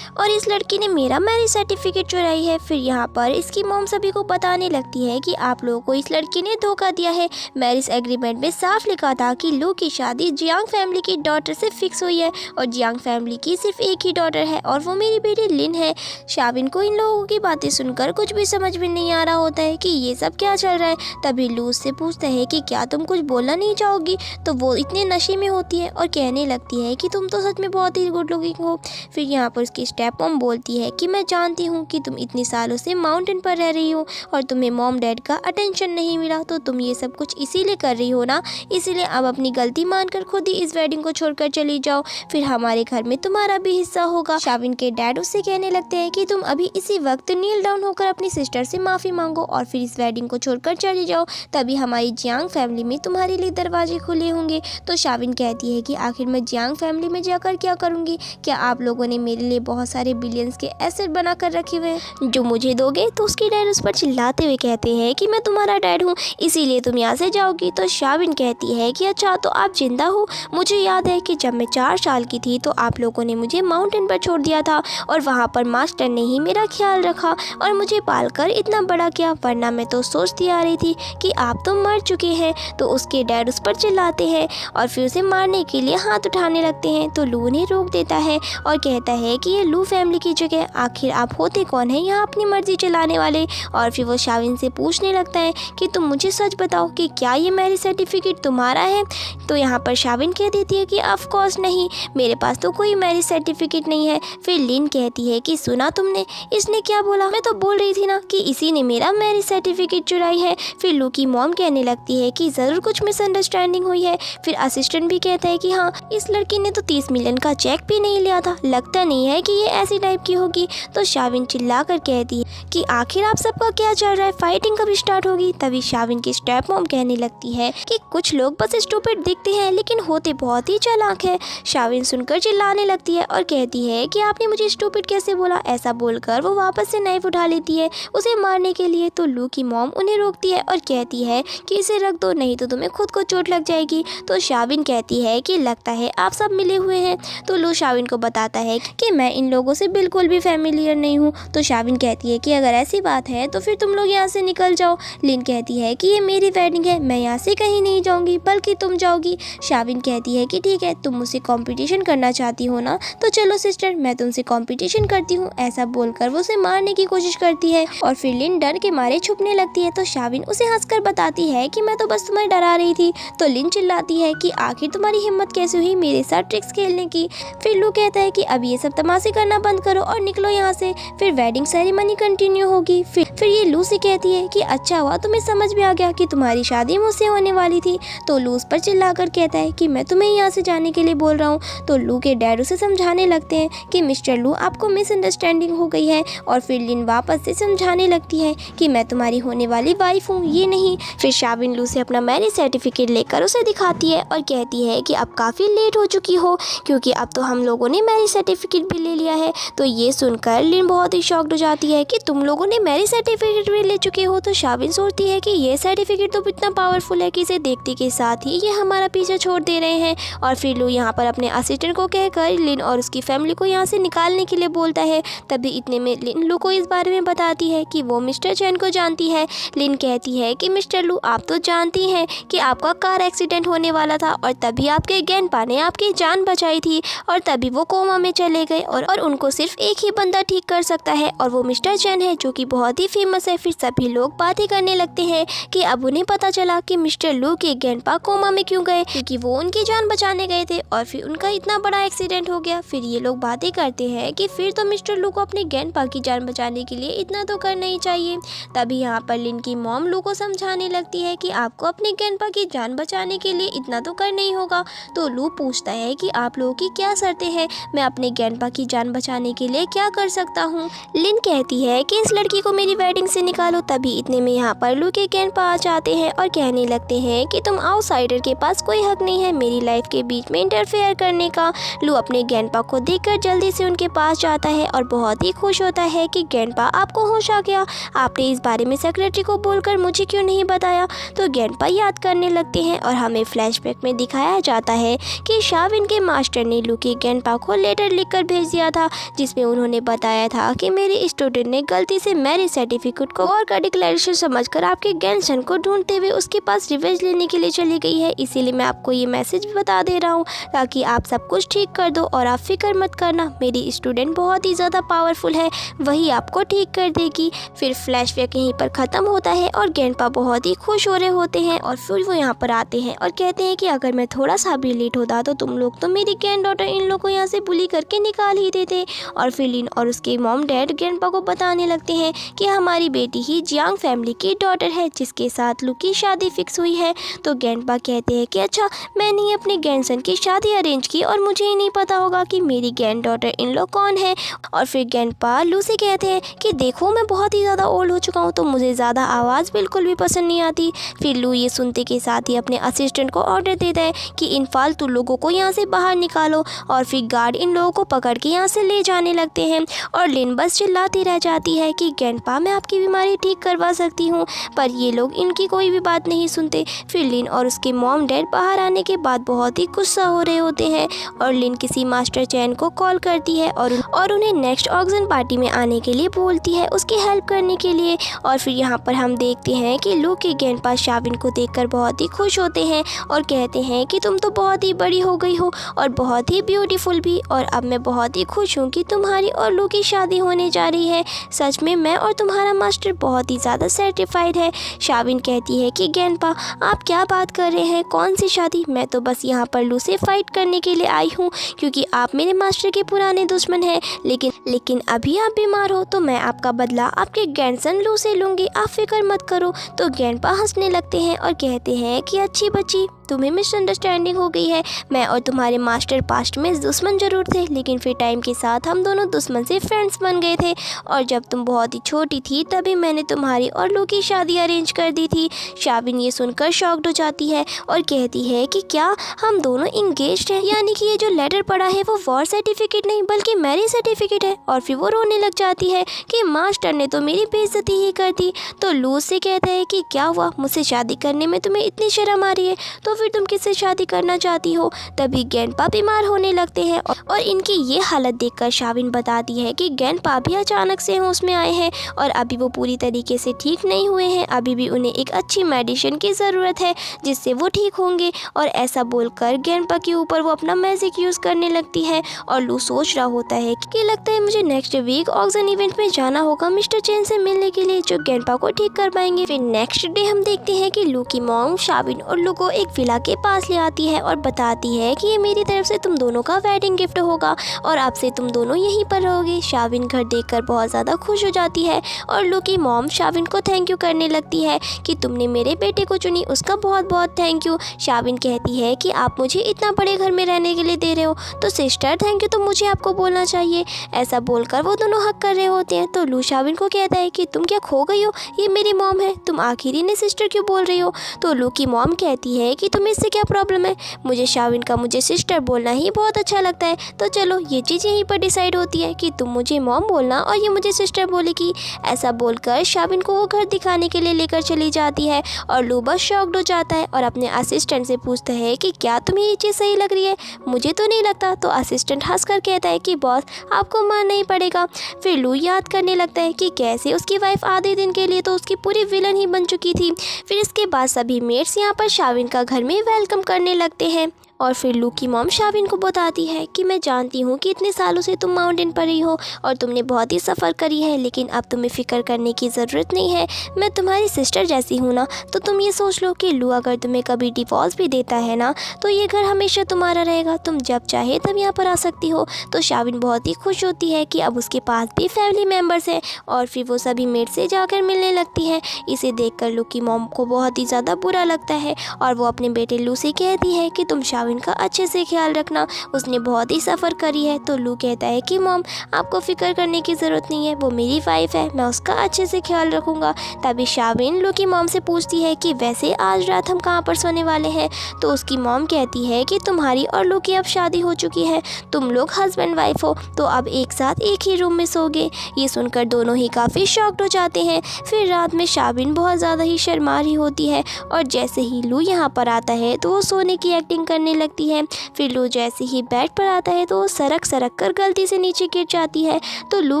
और इस लड़की ने मेरा मैरिज सर्टिफिकेट चुराई है। फिर यहाँ पर इसकी मॉम सभी को बताने लगती है कि आप लोगों को इस लड़की ने धोखा दिया है। मैरिज एग्रीमेंट में साफ लिखा था कि लू की शादी जियांग फैमिली की डॉटर से फिक्स हुई है और जियांग फैमिली की सिर्फ एक ही डॉटर है और वो मेरी बेटी लिन है। शाविन को इन लोगों की बातें सुनकर कुछ भी समझ में नहीं आ रहा होता है कि ये सब क्या चल रहा है। तभी लू से पूछता है कि क्या तुम कुछ बोलना नहीं चाहोगी। तो वो इतने नशे में होती है और कहने लगती है कि तुम तो सच में बहुत ही गुड लुकिंग हो। फिर यहाँ पर उसकी स्टेप मॉम बोलती है कि मैं जानती हूँ कि तुम इतने सालों से माउंटेन पर रह रही हो और तुम्हें मॉम डैड का अटेंशन नहीं मिला, तो तुम ये सब कुछ इसीलिए कर रही हो ना, इसीलिए अब अपनी गलती मानकर खुद ही इस वेडिंग को छोड़कर चली जाओ, फिर हमारे घर में तुम्हारा भी हिस्सा होगा। शाविन के डैड उससे कहने लगते हैं कि तुम अभी इसी वक्त नील डाउन होकर अपनी सिस्टर से माफ़ी मांगो और फिर इस वेडिंग को छोड़कर चली जाओ, तभी हमारी जियांग फैमिली में तुम्हारे लिए दरवाजे खुले होंगे। तो शाविन कहती है कि आखिर मैं जियांग फैमिली में जाकर क्या करूँगी, क्या आप लोगों ने मेरे लिए बहुत सारे बिलियंस के एसेट बना कर रखे हुए हैं जो मुझे दोगे। तो उसके डैड उस पर चिल्लाते हुए कहते हैं कि मैं तुम्हारा डैड हूँ, इसीलिए तुम यहाँ से जाओगी। तो शाविन कहती है कि अच्छा तो आप जिंदा हो, मुझे याद है कि जब मैं 4 साल की थी तो आप लोगों ने मुझे माउंटेन पर छोड़ दिया था और वहाँ पर मास्टर ने ही मेरा ख्याल रखा और मुझे पालकर इतना बड़ा किया, वरना मैं तो सोचती आ रही थी कि आप तो मर चुके हैं। तो उसके डैड उस पर चिल्लाते हैं और फिर उसे मारने के लिए हाथ उठाने लगते हैं। तो लू उन्हें रोक देता है और कहता है कि ये लू फैमिली की जगह, आखिर आप होते कौन है यहाँ अपनी मर्जी चलाने वाले। और फिर वो शाविन से पूछने लगता है कि तुम मुझे सच बताओ कि क्या ये मैरिज सर्टिफिकेट तुम्हारा है। तो यहाँ पर शाविन कह देती है कि ऑफ कोर्स नहीं, मेरे पास तो कोई मैरिज सर्टिफिकेट नहीं है। फिर लिन कहती है कि सुना तुमने, इसने क्या बोला, मैं तो बोल रही थी ना कि इसी ने मेरा मैरिज सर्टिफिकेट चुराई है। फिर लू की मॉम कहने लगती है कि ज़रूर कुछ मिसअंडरस्टैंडिंग हुई है। फिर असिस्टेंट भी कहता है कि हाँ, इस लड़की ने तो 30 मिलियन का चेक भी नहीं लिया था, लगता नहीं है कि ये ऐसी टाइप की होगी। तो शाविन चिल्ला कर कहती है कि आखिर आप सबका क्या चल रहा है, फाइटिंग कब स्टार्ट होगी। तभी शाविन की स्टेप मॉम कहने लगती है कि कुछ लोग बस स्टूपिड दिखते हैं लेकिन होते बहुत ही चालाक है। शाविन सुनकर चिल्लाने लगती है और कहती है कि आपने मुझे स्टूपिड कैसे बोला। ऐसा बोलकर वो वापस से नाइफ उठा लेती है उसे मारने के लिए। तो लू की मॉम उन्हें रोकती है और कहती है कि इसे रख दो, नहीं तो तुम्हें खुद को चोट लग जाएगी। तो शाविन कहती है कि लगता है आप सब मिले हुए हैं। तो लू शाविन को बताता है कि मैं इन लोगों से बिल्कुल भी फैमिलियर नहीं हूँ। तो शाविन कहती है कि अगर ऐसी बात है तो फिर तुम लोग यहाँ से निकल जाओ। लिन कहती है कि ये मेरी वेडिंग है, मैं यहाँ से कहीं नहीं जाऊँगी बल्कि तुम जाओगी। शाविन कहती है कि ठीक है, तुम मुझसे कंपटीशन करना चाहती हो ना, तो चलो सिस्टर मैं तुमसे कंपटीशन करती हूँ। ऐसा बोलकर वो उसे मारने की कोशिश करती है और फिर लिन डर के मारे छुपने लगती है। तो शाविन उसे हंसकर बताती है कि मैं तो बस तुम्हें डरा रही थी। तो लिन चिल्लाती है कि आखिर तुम्हारी हिम्मत कैसे हुई मेरे साथ ट्रिक्स खेलने की। फिर लू कहता है कि अब ये सब तमाशे करना बंद करो और निकलो यहाँ से, फिर वेडिंग सेरेमनी कंटिन्यू होगी। फिर ये लू से कहती है कि अच्छा हुआ तुम्हें समझ में आ गया कि तुम्हारी शादी मुझसे होने वाली थी। तो लू उस पर चिल्लाकर कहता है कि मैं तुम्हें यहाँ से जाने के लिए बोल रहा हूँ। तो लू के डैड उसे समझाने लगते हैं कि मिस्टर लू आपको मिसअंडरस्टैंडिंग हो गई है। और फिर लिन वापस से समझाने लगती है कि मैं तुम्हारी होने वाली वाइफ हूँ, ये नहीं। फिर शाविन लू से अपना मैरिज सर्टिफिकेट लेकर उसे दिखाती है और कहती है कि अब काफ़ी लेट हो चुकी हो, क्योंकि अब तो हम लोग लोगों ने मैरिज सर्टिफिकेट भी ले लिया है। तो ये सुनकर लिन बहुत ही शॉक्ड हो जाती है कि तुम लोगों ने मैरिज सर्टिफिकेट भी ले चुके हो। तो शाविन सोचती है कि ये सर्टिफिकेट तो इतना पावरफुल है कि इसे देखते के साथ ही ये हमारा पीछा छोड़ दे रहे हैं। और फिर लू यहाँ पर अपने असिस्टेंट को कहकर लिन और उसकी फैमिली को यहाँ से निकालने के लिए बोलता है। तभी इतने में लिन लू को इस बारे में बताती है कि वो मिस्टर चैन को जानती है। लिन कहती है कि मिस्टर लू, आप तो जानती हैं कि आपका कार एक्सीडेंट होने वाला था और तभी आपके ग्रैंडपा ने आपकी जान बचाई थी और तभी वो कोमा में चले गए और उनको सिर्फ एक ही बंदा ठीक कर सकता है और वो मिस्टर चैन है, जो कि बहुत ही फेमस है। फिर सभी लोग बातें करने लगते हैं कि अब उन्हें पता चला कि मिस्टर लू के ग्रैंडपा कोमा में क्यों गए, क्योंकि वो उनकी जान बचाने गए थे और फिर उनका इतना बड़ा एक्सीडेंट हो गया। फिर ये लोग बातें करते हैं कि फिर तो मिस्टर लू को अपने ग्रैंडपा की जान बचाने के लिए इतना तो करना ही चाहिए। तभी यहाँ पर लिन की मॉम लू को समझाने लगती है कि आपको अपने ग्रैंडपा की जान बचाने के लिए इतना तो करना ही होगा। तो लू पूछता है कि आप लोगों की क्या शर्तें हैं, मैं अपने ग्रैंडपा की जान बचाने के लिए क्या कर सकता हूँ। लिन कहती है कि इस लड़की को मेरी वेडिंग से निकालो। तभी इतने में यहाँ पर लू के ग्रैंडपा आ जाते हैं और कहने लगते हैं कि तुम आउटसाइडर के पास कोई हक नहीं है मेरी लाइफ के बीच में इंटरफेयर करने का। लू अपने ग्रैंडपा को देखकर जल्दी से उनके पास जाता है और बहुत ही खुश होता है कि ग्रैंडपा आपको होश आ गया, आपने इस बारे में सेक्रेटरी को बोलकर मुझे क्यों नहीं बताया। तो ग्रैंडपा याद करने लगते हैं और हमें फ्लैशबैक में दिखाया जाता है कि शाविन के मास्टर ने लू के ग्रैंडपा को लेटर लिखकर भेज दिया था, जिसमें उन्होंने बताया था कि मेरे स्टूडेंट ने गलती से मैरिज सर्टिफिकेट को वॉर का डिक्लेरेशन समझकर आपके ग्रैंडसन को ढूंढते हुए उसके पास रिवेंज लेने के लिए चली गई है। इसीलिए मैं आपको ये मैसेज बता दे रहा हूँ ताकि आप सब कुछ ठीक कर दो और आप फिक्र मत करना, मेरी स्टूडेंट बहुत ही ज़्यादा पावरफुल है, वही आपको ठीक कर देगी। फिर फ्लैशबैक यहीं पर ख़त्म होता है और ग्रैंडपा बहुत ही खुश हो रहे होते हैं और फिर वो यहाँ पर आते हैं और कहते हैं कि अगर मैं थोड़ा सा भी लेट होता तो तुम लोग तो मेरी ग्रैंड डॉटर इन लोग को यहाँ से बुली करके निकाल ही देते। और फिर लिन और उसके मॉम डैड ग्रैंडपा को बताने लगते हैं कि हमारी बेटी ही जियांग फैमिली की डॉटर है जिसके साथ लू की शादी फिक्स हुई है। तो ग्रैंडपा कहते हैं कि अच्छा, मैंने ही अपने ग्रैंडसन की शादी अरेंज की और मुझे ही नहीं पता होगा कि मेरी ग्रैंड डॉटर इन लोग कौन है। और फिर ग्रैंडपा लू से कहते हैं कि देखो, मैं बहुत ही ज़्यादा ओल्ड हो चुका हूँ तो मुझे ज़्यादा आवाज़ बिल्कुल भी पसंद नहीं आती। फिर लू ये सुनते के साथ ही अपने असिस्टेंट को ऑर्डर देता है कि इन फालतू लोगों को यहाँ से बाहर निकालो और फिर गार्ड इन लोगों को पकड़ के यहाँ से ले जाने लगते हैं। और लिन बस चिल्लाती रह जाती है कि ग्रैंडपा, मैं आपकी बीमारी ठीक करवा सकती हूँ, पर ये लोग इनकी कोई भी बात नहीं सुनते। फिर लिन और उसके मॉम डैड बाहर आने के बाद बहुत ही गुस्सा हो रहे होते हैं और लिन किसी मास्टर चैन को कॉल करती है और उन्हें नेक्स्ट ऑक्शन पार्टी में आने के लिए बोलती है उसकी हेल्प करने के लिए। और फिर यहाँ पर हम देखते हैं कि लू के ग्रैंडपा शाविन को देखकर बहुत ही खुश होते हैं और कहते हैं कि तुम तो बहुत ही बड़ी हो गई हो और बहुत ही ब्यूटीफुल भी, और अब मैं बहुत ही खुश हूँ कि तुम्हारी और लू की शादी होने जा रही है। सच में मैं और तुम्हारा मास्टर बहुत ही ज़्यादा सर्टिफाइड है। शाविन कहती है कि ग्रैंडपा, आप क्या बात कर रहे हैं, कौन सी शादी, मैं तो बस यहाँ पर लू से फाइट करने के लिए आई हूँ क्योंकि आप मेरे मास्टर के पुराने दुश्मन हैं। लेकिन अभी आप बीमार हो तो मैं आपका बदला आपके ग्रैंडसन लू से लूँगी, आप फिक्र मत करो। तो ग्रैंडपा हंसने लगते हैं और कहते हैं कि अच्छी बच्ची, तुम्हें मिसअंडरस्टैंडिंग हो गई है। मैं और तुम्हारे मास्टर पास्ट में दुश्मन जरूर थे, लेकिन फिर टाइम के साथ हम दोनों दुश्मन से फ्रेंड्स बन गए थे और जब तुम बहुत ही छोटी थी तभी मैंने तुम्हारी और लू की शादी अरेंज कर दी थी। शाविन ये सुनकर शॉक्ड हो जाती है और कहती है कि क्या हम दोनों इंगेज्ड हैं, यानी कि ये जो लेटर पड़ा है वो वॉर सर्टिफिकेट नहीं बल्कि मैरिज सर्टिफिकेट है। और फिर वो रोने लग जाती है कि मास्टर ने तो मेरी बेइज्जती ही कर दी। तो लू से कहता है कि क्या हुआ, मुझसे शादी करने में तुम्हें इतनी शर्म आ रही है, तो फिर तुम किससे शादी करना चाहती हो। तभी ग्रैंडपा बीमार होने लगते हैं और इनकी ये हालत देखकर शाविन बताती है कि ग्रैंडपा भी अचानक से होश में आए हैं और अभी वो पूरी तरीके से ठीक नहीं हुए हैं, अभी भी उन्हें एक अच्छी मेडिसिन की ज़रूरत है जिससे वो ठीक होंगे। और ऐसा बोलकर ग्रैंडपा के ऊपर वो अपना मैजिक यूज़ करने लगती है और लू सोच रहा होता है कि लगता है मुझे नेक्स्ट वीक ऑक्शन इवेंट में जाना होगा मिस्टर चैन से मिलने के लिए, जो ग्रैंडपा को ठीक कर पाएंगे। फिर नेक्स्ट डे हम देखते हैं कि लू की मॉम शाविन और लू को एक विला के पास ले आती है और बताती है कि ये मेरी तरफ से तुम दोनों का वेडिंग गिफ्ट होगा और अब से तुम दोनों यहीं पर रहोगे। शाविन घर देखकर बहुत ज़्यादा खुश हो जाती है और लू की मॉम शाविन को थैंक यू करने लगती है कि तुमने मेरे बेटे को चुनी, उसका बहुत बहुत थैंक यू। शाविन कहती है कि आप मुझे इतना बड़े घर में रहने के लिए दे रहे हो तो सिस्टर थैंक यू तो मुझे आपको बोलना चाहिए। ऐसा बोलकर वो दोनों हक कर रहे होते हैं। तो लू शाविन को कहता है कि तुम क्या खो गई हो, ये मेरी मॉम है, तुम आखिरी ने सिस्टर क्यों बोल रही हो। तो लू की मॉम कहती है कि तुम्हें इससे क्या प्रॉब्लम है? मुझे शाविन का मुझे सिस्टर बोलना ही बहुत अच्छा लगता है, तो चलो ये चीज़ यहीं पर डिसाइड होती है कि तुम मुझे मॉम बोलना और ये मुझे सिस्टर बोलेगी। ऐसा बोलकर शाविन को वो घर दिखाने के लिए लेकर चली जाती है और लू बस शॉक्ड हो जाता है और अपने असिस्टेंट से पूछता है कि क्या तुम्हें ये चीज़ सही लग रही है? मुझे तो नहीं लगता। तो असिस्टेंट हंस कर कहता है कि बॉस आपको मानना ही पड़ेगा। फिर लू याद करने लगता है कि कैसे उसकी वाइफ आधे दिन के लिए तो उसकी पूरी विलन ही बन चुकी थी। फिर इसके बाद सभी मेट्स यहाँ पर शाविन का घर में वेलकम करने लगते हैं और फिर लू की मॉम शाविन को बताती है कि मैं जानती हूँ कि इतने सालों से तुम माउंटेन पर ही हो और तुमने बहुत ही सफ़र करी है, लेकिन अब तुम्हें फ़िक्र करने की ज़रूरत नहीं है। मैं तुम्हारी सिस्टर जैसी हूँ ना, तो तुम ये सोच लो कि लू अगर तुम्हें कभी डिवोर्स भी देता है ना, तो ये घर हमेशा तुम्हारा रहेगा, तुम जब चाहे तब यहाँ पर आ सकती हो। तो शाविन बहुत ही खुश होती है कि अब उसके पास भी फैमिली मेम्बर्स हैं और फिर वो सभी मेट से जाकर मिलने लगती है। इसे देखकर लू की मॉम को बहुत ही ज़्यादा बुरा लगता है और वो अपने बेटे लू से कहती है कि तुम शाविन का अच्छे से ख्याल रखना, उसने बहुत ही सफ़र करी है। तो लू कहता है कि मॉम आपको फ़िक्र करने की ज़रूरत नहीं है, वो मेरी वाइफ है, मैं उसका अच्छे से ख्याल रखूँगा। तभी शाविन लू की मॉम से पूछती है कि वैसे आज रात हम कहाँ पर सोने वाले हैं? तो उसकी मॉम कहती है कि तुम्हारी और लू की अब शादी हो चुकी है, तुम लोग हस्बैंड वाइफ हो, तो अब एक साथ एक ही रूम में सोगे। ये सुनकर दोनों ही काफ़ी शॉक्ड हो जाते हैं। फिर रात में शाविन बहुत ज़्यादा ही शर्मा रही होती है और जैसे ही लू यहाँ पर आता है तो वो सोने की एक्टिंग करने लगती है। फिर लू जैसे ही बेड पर आता है तो वो सरक कर गलती से नीचे गिर जाती है। तो लू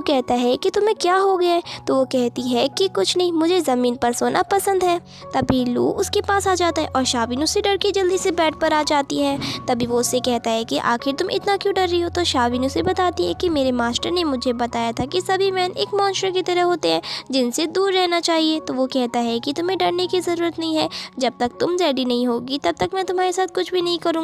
कहता है कि तुम्हें क्या हो गया है? तो वो कहती है कि कुछ नहीं, मुझे ज़मीन पर सोना पसंद है। तभी लू उसके पास आ जाता है और शाविन उससे डर के जल्दी से बेड पर आ जाती है। तभी वो उससे कहता है कि आखिर तुम इतना क्यों डर रही हो? तो शाविन उसे बताती है कि मेरे मास्टर ने मुझे बताया था कि सभी मैन एक मॉन्स्टर की तरह होते हैं जिनसे दूर रहना चाहिए। तो वो कहता है कि तुम्हें डरने की ज़रूरत नहीं है, जब तक तुम रेडी नहीं होगी तब तक मैं तुम्हारे साथ कुछ भी नहीं करूँगा।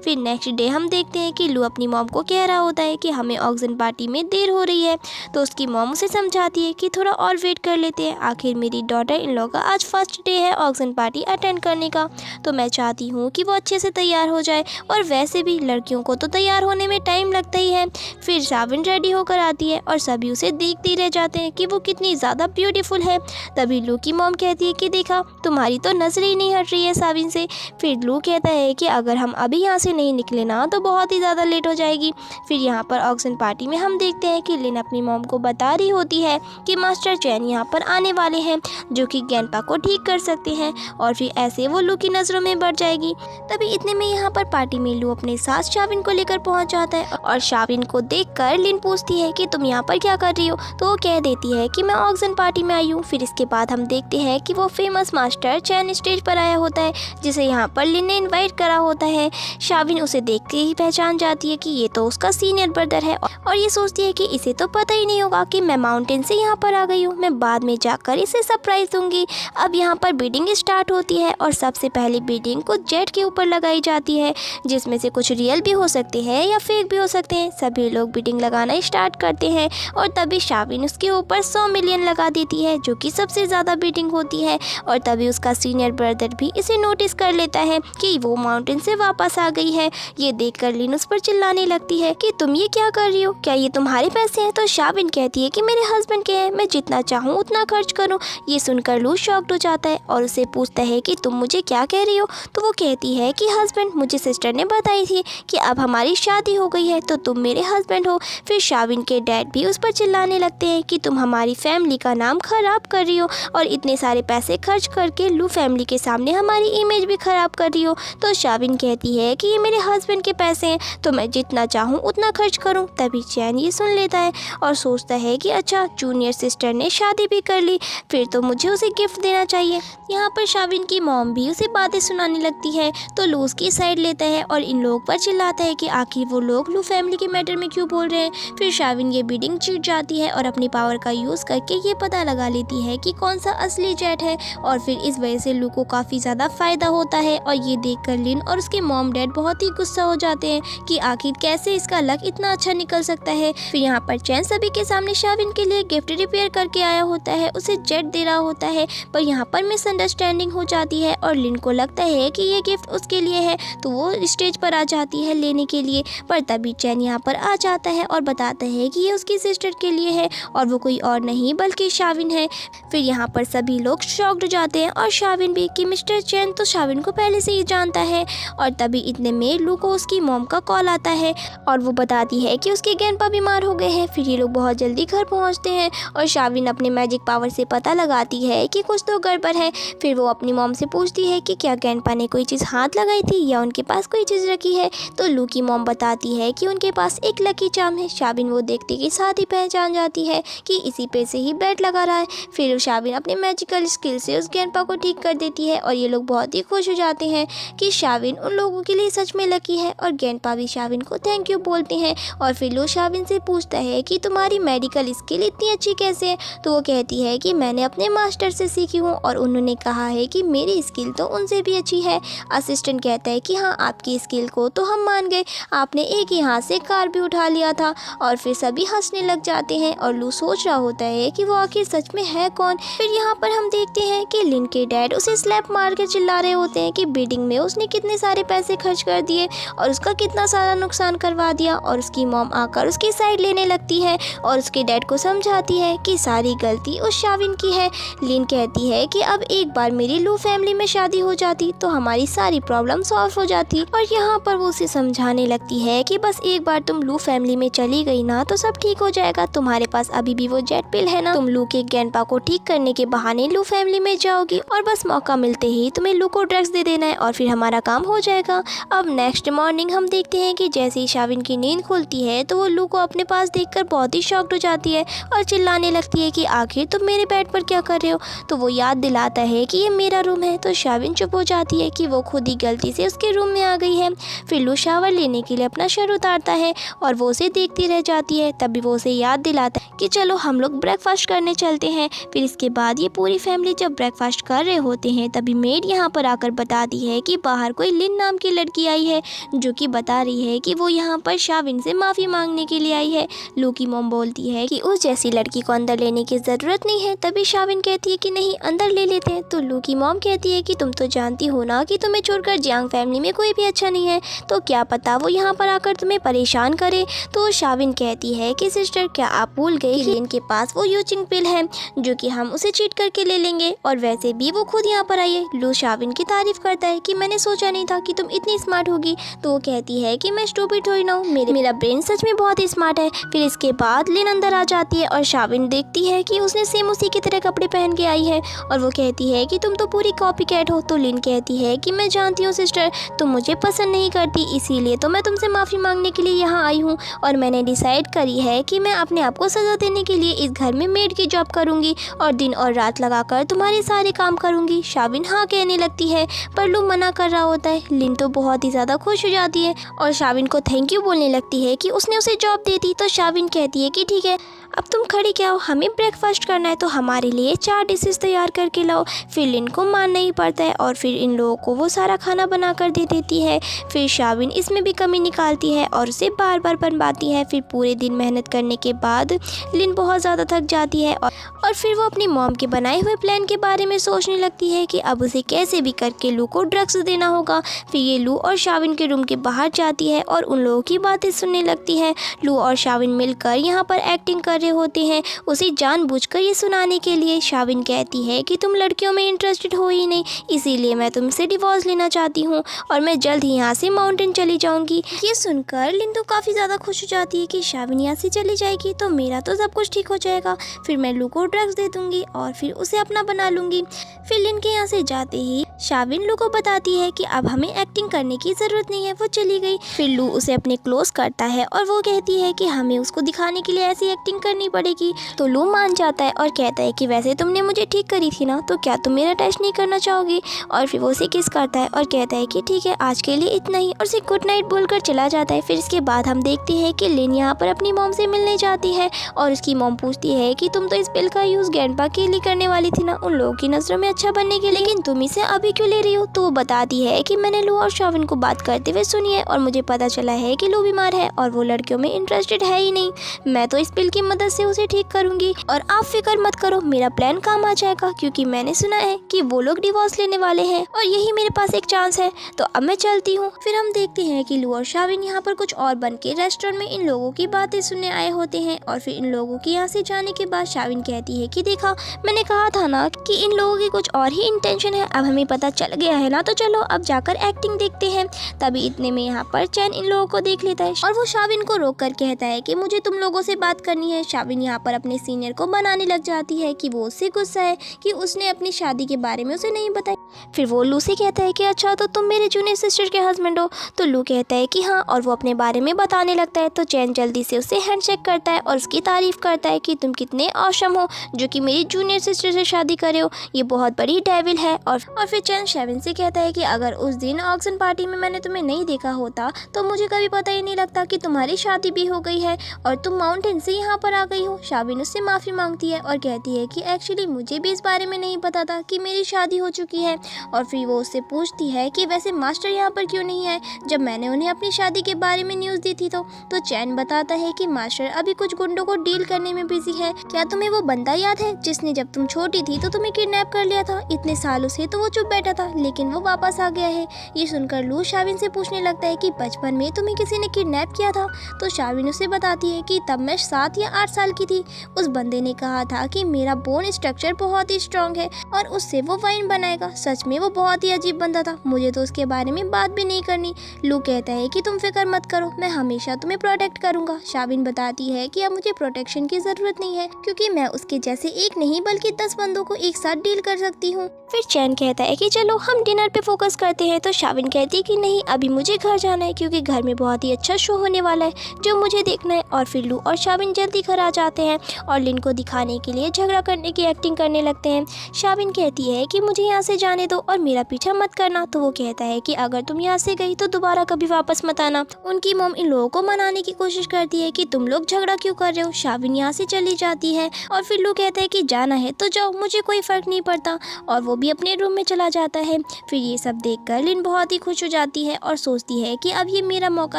फिर नेक्स्ट डे हम देखते हैं कि लू अपनी मॉम को कह रहा होता है कि हमें ऑक्सन पार्टी में देर हो रही है। तो उसकी मॉम उसे समझाती है कि थोड़ा और वेट कर लेते हैं, आखिर मेरी डॉटर इन लॉ का आज फर्स्ट डे है ऑक्सन पार्टी अटेंड करने का, तो मैं चाहती हूँ कि वो अच्छे से तैयार हो जाए, और वैसे भी लड़कियों को तो तैयार होने में टाइम लगता ही है। फिर शाविन रेडी होकर आती है और सभी उसे देखते रह जाते हैं कि वो कितनी ज़्यादा ब्यूटीफुल है। तभी लू की मॉम कहती है कि देखा, तुम्हारी तो नजर ही नहीं हट रही है शाविन से। फिर लू कहता है कि अगर हम अभी यहाँ से नहीं निकले ना तो बहुत ही ज़्यादा लेट हो जाएगी। फिर यहाँ पर ऑक्सन पार्टी में हम देखते हैं कि लिन अपनी मॉम को बता रही होती है कि मास्टर चैन यहाँ पर आने वाले हैं जो कि गैंपा को ठीक कर सकते हैं, और फिर ऐसे वो लू की नज़रों में बढ़ जाएगी। तभी इतने में यहाँ पर पार्टी में लू अपने साथ शाविन को लेकर पहुँच जाता है और शाविन को देखकर लिन पूछती है कि तुम यहाँ पर क्या कर रही हो? तो वो कह देती है कि मैं ऑक्सन पार्टी में आई हूँ। फिर इसके बाद हम देखते हैं कि वो फेमस मास्टर चैन स्टेज पर आया होता है जिसे यहाँ पर लिन ने इन्वाइट करा होता है। शाविन उसे देख के ही पहचान जाती है कि ये तो उसका सीनियर ब्रदर है और ये सोचती है कि इसे तो पता ही नहीं होगा कि मैं माउंटेन से यहाँ पर आ गई हूँ, मैं बाद में जाकर इसे सरप्राइज दूंगी। अब यहाँ पर बीडिंग स्टार्ट होती है और सबसे पहले बीडिंग को जेट के ऊपर लगाई जाती है, जिसमें से कुछ रियल भी हो सकते हैं या फेक भी हो सकते हैं। सभी लोग बीडिंग लगाना स्टार्ट करते हैं और तभी शाविन उसके ऊपर 100 मिलियन लगा देती है जो कि सबसे ज़्यादा बीडिंग होती है। और तभी उसका सीनियर ब्रदर भी इसे नोटिस कर लेता है कि वो माउंटेन से वापस आ गई है। ये देखकर लिन उस पर चिल्लाने लगती है कि तुम ये क्या कर रही हो, क्या ये तुम्हारे पैसे हैं? तो शाविन कहती है कि मेरे हस्बैंड के हैं, मैं जितना चाहूँ उतना खर्च करूँ। ये सुनकर लू शॉक्ड हो जाता है और उसे पूछता है कि तुम मुझे क्या कह रही हो? तो वो कहती है कि हस्बैंड, मुझे सिस्टर ने बताई थी कि अब हमारी शादी हो गई है तो तुम मेरे हस्बैंड हो। फिर शाविन के डैड भी उस पर चिल्लाने लगते हैं कि तुम हमारी फैमिली का नाम खराब कर रही हो और इतने सारे पैसे खर्च करके लू फैमिली के सामने हमारी इमेज भी खराब कर रही हो। तो शाविन कहती है कि ये मेरे हस्बैंड के पैसे हैं तो मैं जितना चाहूँ उतना खर्च करूँ। तभी चैन ये सुन लेता है और सोचता है कि अच्छा, जूनियर सिस्टर ने शादी भी कर ली, फिर तो मुझे उसे गिफ्ट देना चाहिए। यहाँ पर शाविन की मॉम भी उसे बातें सुनाने लगती है तो लू उसकी साइड लेता है और इन लोगों पर चिल्लाता है कि आखिर वो लोग लू फैमिली के मैटर में क्यों बोल रहे हैं। फिर शाविन ये बीडिंग जीत जाती है और अपनी पावर का यूज़ करके ये पता लगा लेती है कि कौन सा असली जेट है और फिर इस वजह से लू को काफ़ी ज़्यादा फ़ायदा होता है। और ये देखकर लिन और उसके मॉम डैड बहुत ही गुस्सा हो जाते हैं कि आखिर कैसे इसका लक इतना अच्छा निकल सकता है। फिर यहाँ पर चैन सभी के सामने शाविन के लिए गिफ्ट रिपेयर करके आया होता है, उसे जेट दे रहा होता है, पर यहाँ पर मिसअंडरस्टैंडिंग हो जाती है और लिन को लगता है कि ये गिफ्ट उसके लिए है, तो वो स्टेज पर आ जाती है लेने के लिए। पर तभी चैन यहाँ पर आ जाता है और बताता है कि ये उसकी सिस्टर के लिए है और वो कोई और नहीं बल्कि शाविन है। फिर यहाँ पर सभी लोग शॉक्ड हो जाते हैं और शाविन भी कि मिस्टर चैन तो शाविन को पहले से ही जानता है। और तभी इतने में लू को उसकी मॉम का कॉल आता है और वो बताती है कि उसके ग्रैंडपा बीमार हो गए हैं। फिर ये लोग बहुत जल्दी घर पहुंचते हैं और शाविन अपने मैजिक पावर से पता लगाती है कि कुछ तो गड़बड़ है। फिर वो अपनी मॉम से पूछती है कि क्या ग्रैंडपा ने कोई चीज़ हाथ लगाई थी या उनके पास कोई चीज़ रखी है, तो लू की मॉम बताती है कि उनके पास एक लकी चार्म है। शाविन वो देखते के साथ ही पहचान जाती है कि इसी पे से ही बेट लगा रहा है। फिर शाविन अपने मैजिकल स्किल से उस ग्रैंडपा को ठीक कर देती है और ये लोग बहुत ही खुश हो जाते हैं कि शाविन उन लोगों के लिए सच में लकी है। और ग्रैंडपा भी शाविन को थैंक यू बोलते हैं। और फिर लू शाविन से पूछता है कि तुम्हारी मेडिकल स्किल इतनी अच्छी कैसे है, तो वो कहती है कि मैंने अपने मास्टर से सीखी हूँ और उन्होंने कहा है कि मेरी स्किल तो उनसे भी अच्छी है। असिस्टेंट कहता है कि हाँ, आपकी स्किल को तो हम मान गए, आपने एक ही हाथ से कार भी उठा लिया था। और फिर सभी हंसने लग जाते हैं और लू सोच रहा होता है कि वो आखिर सच में है कौन। फिर यहाँ पर हम देखते हैं कि लिन के डैड उसे स्लैप मार के चिल्ला रहे होते हैं कि बिडिंग में उसने कितने सारे पैसे खर्च कर दिए और उसका कितना सारा नुकसान करवा दिया। और उसकी मॉम आकर उसकी साइड लेने लगती है और उसके डैड को समझाती है कि सारी गलती उस शाविन की है। लिन कहती है कि अब एक बार मेरी लू फैमिली में शादी हो जाती तो हमारी सारी प्रॉब्लम सॉल्व हो जाती। और यहाँ पर वो उसे समझाने लगती है कि बस एक बार तुम लू फैमिली में चली गई ना तो सब ठीक हो जाएगा, तुम्हारे पास अभी भी वो जेट पिल है ना, तुम लू के ग्रैंडपा को ठीक करने के बहाने लू फैमिली में जाओगी और बस मौका मिलते ही तुम्हें लू को ड्रग्स दे देना है और फिर हमारा काम हो जाएगा। अब नेक्स्ट मॉर्निंग हम देखते हैं कि जैसे ही शाविन की नींद खुलती है तो वो लू को अपने पास देखकर बहुत ही शॉक्ड हो जाती है और चिल्लाने लगती है कि आखिर तुम मेरे बेड पर क्या कर रहे हो। तो वो याद दिलाता है कि ये मेरा रूम है, तो शाविन चुप हो जाती है कि वो खुद ही गलती से उसके रूम में आ गई है। फिर लू शावर लेने के लिए अपना शर्ट उतारता है और वो उसे देखती रह जाती है। तभी वो उसे याद दिलाता है कि चलो हम लोग ब्रेकफास्ट करने चलते हैं। फिर इसके बाद ये पूरी फैमिली जब ब्रेकफास्ट कर रहे होते हैं तभी मेड यहाँ पर आकर बताती है कि बाहर कोई लिन नाम की लड़की आई है जो कि बता रही है कि वो यहाँ पर शाविन से माफ़ी मांगने के लिए आई है। लू की मॉम बोलती है कि उस जैसी लड़की को अंदर लेने की ज़रूरत नहीं है। तभी शाविन कहती है कि नहीं, अंदर ले लेते हैं। तो लू की मॉम कहती है कि तुम तो जानती हो ना कि तुम्हें छोड़कर जियांग फैमिली में कोई भी अच्छा नहीं है, तो क्या पता वो यहाँ पर आकर तुम्हें परेशान करे। तो शाविन कहती है कि सिस्टर, क्या आप भूल गए कि लिन के पास वो यूचिंग पिल है जो कि हम उसे चीट करके ले लेंगे, और वैसे भी वो खुद यहाँ पर आई है। लू शाविन की तारीफ करता है कि मैंने सोचा नहीं था कि तुम इतनी स्मार्ट होगी। तो वो कहती है कि मैं स्टूपिड थोड़ी ना हूँ, मेरा ब्रेन सच में बहुत ही स्मार्ट है। फिर इसके बाद लिन अंदर आ जाती है और शाविन देखती है कि उसने सेम उसी की तरह कपड़े पहन के आई है और वो कहती है कि तुम तो पूरी कॉपी कैट हो। तो लिन कहती है कि मैं जानती हूँ सिस्टर, तुम मुझे पसंद नहीं करती, इसीलिए तो मैं तुमसे माफ़ी मांगने के लिए यहाँ आई हूँ और मैंने डिसाइड करी है कि मैं अपने आप को सज़ा देने के लिए इस घर में मेड की जॉब करूँगी और दिन और रात लगाकर तुम्हारे सारे काम करूँगी। शाविन हाँ कहने लगती है पर लू मना कर रहा होता है। लिन तो बहुत ही ज़्यादा खुश हो जाती है और शाविन को थैंक यू बोलने लगती है कि उसने उसे जॉब दे दी। तो शाविन कहती है कि ठीक है, अब तुम खड़ी क्या हो, हमें ब्रेकफास्ट करना है तो हमारे लिए 4 डिशेस तैयार करके लाओ। फिर लिन को मानना ही पड़ता है और फिर इन लोगों को वो सारा खाना बना कर दे देती है। फिर शाविन इसमें भी कमी निकालती है और उसे बार बार बनवाती है। फिर पूरे दिन मेहनत करने के बाद लिन बहुत ज़्यादा थक जाती है और फिर वो अपनी मॉम के बनाए हुए प्लान के बारे में सोचने लगती है कि अब उसे कैसे भी करके लू को ड्रग्स देना होगा। फिर ये लू और शाविन के रूम के बाहर जाती है और उन लोगों की बातें सुनने लगती है। लू और शाविन मिलकर यहाँ पर एक्टिंग कर रहे होते हैं उसे जानबूझकर ये सुनाने के लिए। शाविन कहती है कि तुम लड़कियों में इंटरेस्टेड हो ही नहीं, इसीलिए मैं तुमसे डिवोर्स लेना चाहती हूँ और मैं जल्द ही यहाँ से माउंटेन चली जाऊँगी। ये सुनकर लिन तो काफ़ी ज़्यादा खुश हो जाती है कि शाविन यहाँ से चली जाएगी तो मेरा तो सब कुछ ठीक हो जाएगा, फिर मैं लू को ड्रग्स दे दूँगी और फिर उसे अपना बना लूँगी। फिर लिन के यहाँ से जाते ही शाविन लू को बताती है कि अब हमें एक्टिंग करने की ज़रूरत नहीं है, वो चली गई। फिर लू उसे अपने क्लोज करता है और वो कहती है कि हमें उसको दिखाने के लिए ऐसी एक्टिंग करनी करनी पड़ेगी। तो लू मान जाता है और कहता है कि वैसे तुमने मुझे ठीक करी थी ना, तो क्या तुम मेरा टेस्ट नहीं करना चाहोगी। और फिर वो उसे किस करता है और कहता है कि ठीक है आज के लिए इतना ही, और उसे गुड नाइट बोलकर चला जाता है। फिर इसके बाद हम देखते हैं कि लिन यहाँ पर अपनी मॉम से मिलने जाती है और उसकी मॉम पूछती है कि तुम तो इस पिल का यूज़ ग्रैंडपा के लिए करने वाली थी ना, उन लोगों की नज़रों में अच्छा बनने के लिए, लेकिन तुम इसे अभी क्यों ले रही हो। तो वो बताती है कि मैंने लू और शाविन को बात करते हुए सुनी है और मुझे पता चला है कि लू बीमार है और वो लड़कियों में इंटरेस्टेड है ही नहीं। मैं तो इस पिल की मदद से उसे ठीक करूंगी और आप फिक्र मत करो, मेरा प्लान काम आ जाएगा, क्योंकि मैंने सुना है कि वो लोग डिवोर्स लेने वाले हैं और यही मेरे पास एक चांस है। तो अब मैं चलती हूँ। फिर हम देखते हैं कि लू और शाविन यहाँ पर कुछ और बन के रेस्टोरेंट में इन लोगों की बातें सुनने आए होते हैं। और फिर इन लोगों के यहाँ से जाने के बाद शाविन कहती है कि देखा मैंने कहा था ना कि इन लोगों की कुछ और ही इंटेंशन है, अब हमें पता चल गया है ना, तो चलो अब जाकर एक्टिंग देखते हैं। तभी इतने में यहाँ पर चैन इन लोगों को देख लेता है और वो शाविन को रोक कर कहता है कि मुझे तुम लोगों से बात करनी है। शाविन यहाँ पर अपने सीनियर को बनाने लग जाती है कि वो उससे गुस्सा है कि उसने अपनी शादी के बारे में उसे नहीं बताया। फिर वो लू से कहता है कि अच्छा तो तुम मेरे जूनियर सिस्टर के हस्बैंड हो। तो लू कहता है कि हाँ, और वो अपने बारे में बताने लगता है। तो चैन जल्दी से उससे हैंडशेक करता है और उसकी तारीफ करता है कि तुम कितने ऑसम हो जो कि मेरी जूनियर सिस्टर से शादी करे हो, ये बहुत बड़ी डेविल है। और फिर चैन शाविन से कहता है कि अगर उस दिन ऑक्शन पार्टी में मैंने तुम्हें नहीं देखा होता तो मुझे कभी पता ही नहीं लगता कि तुम्हारी शादी भी हो गई है और तुम माउंटेन से यहाँ पर आ गई हो। शाविन उससे माफ़ी मांगती है और कहती है कि एक्चुअली मुझे भी इस बारे में नहीं पता था कि मेरी शादी हो चुकी है। और फिर वो उससे पूछती है कि वैसे मास्टर यहाँ पर क्यों नहीं आए जब मैंने उन्हें अपनी शादी के बारे में न्यूज़ दी थी। तो चैन बताता है कि मास्टर अभी कुछ गुंडों को डील करने में बिजी है। क्या तुम्हें वो बंदा याद है जिसने जब तुम छोटी थी तो तुम्हें किडनैप कर लिया था? इतने सालों से तो वो चुप बैठा था लेकिन वो वापस आ गया है। ये सुनकर लू शाविन से पूछने लगता है कि बचपन में तुम्हें किसी ने किडनैप किया था? तो शाविन उसे बताती है कि तब मैं 7 या 8 साल की थी। उस बंदे ने कहा था कि मेरा बोन स्ट्रक्चर बहुत ही स्ट्रांग है और उससे वो वाइन बनाएगा। सच में वो बहुत ही अजीब बंदा था, मुझे तो उसके बारे में बात भी नहीं करनी। लू कहता है कि तुम फिक्र मत करो, मैं हमेशा तुम्हें प्रोटेक्ट करूंगा। शाविन बताती है कि अब मुझे प्रोटेक्शन की जरूरत नहीं है क्योंकि मैं उसके जैसे एक नहीं बल्कि 10 बंदों को एक साथ डील कर सकती हूँ। फिर चैन कहता है कि चलो हम डिनर पे फोकस करते हैं। तो शाविन कहती है कि नहीं, अभी मुझे घर जाना है क्योंकि घर में बहुत ही अच्छा शो होने वाला है जो मुझे देखना है। और फिर लू और शाविन जल्दी घर आ जाते हैं और लिन को दिखाने के लिए झगड़ा करने की एक्टिंग करने लगते हैं। शाविन कहती है कि मुझे यहाँ से जाने दो और मेरा पीछा मत करना। तो वो कहता है कि अगर तुम यहाँ से गई तो दोबारा कभी वापस मत आना। उनकी मॉम इन लोगों को मनाने की कोशिश करती है कि तुम लोग झगड़ा क्यों कर रहे हो। शाविन यहाँ से चली जाती है और फिर लू कहता है कि जाना है तो जाओ, मुझे कोई फर्क नहीं पड़ता। और वो भी अपने रूम में चला जाता है। फिर ये सब देखकर लिन बहुत ही खुश हो जाती है और सोचती है कि अब ये मेरा मौका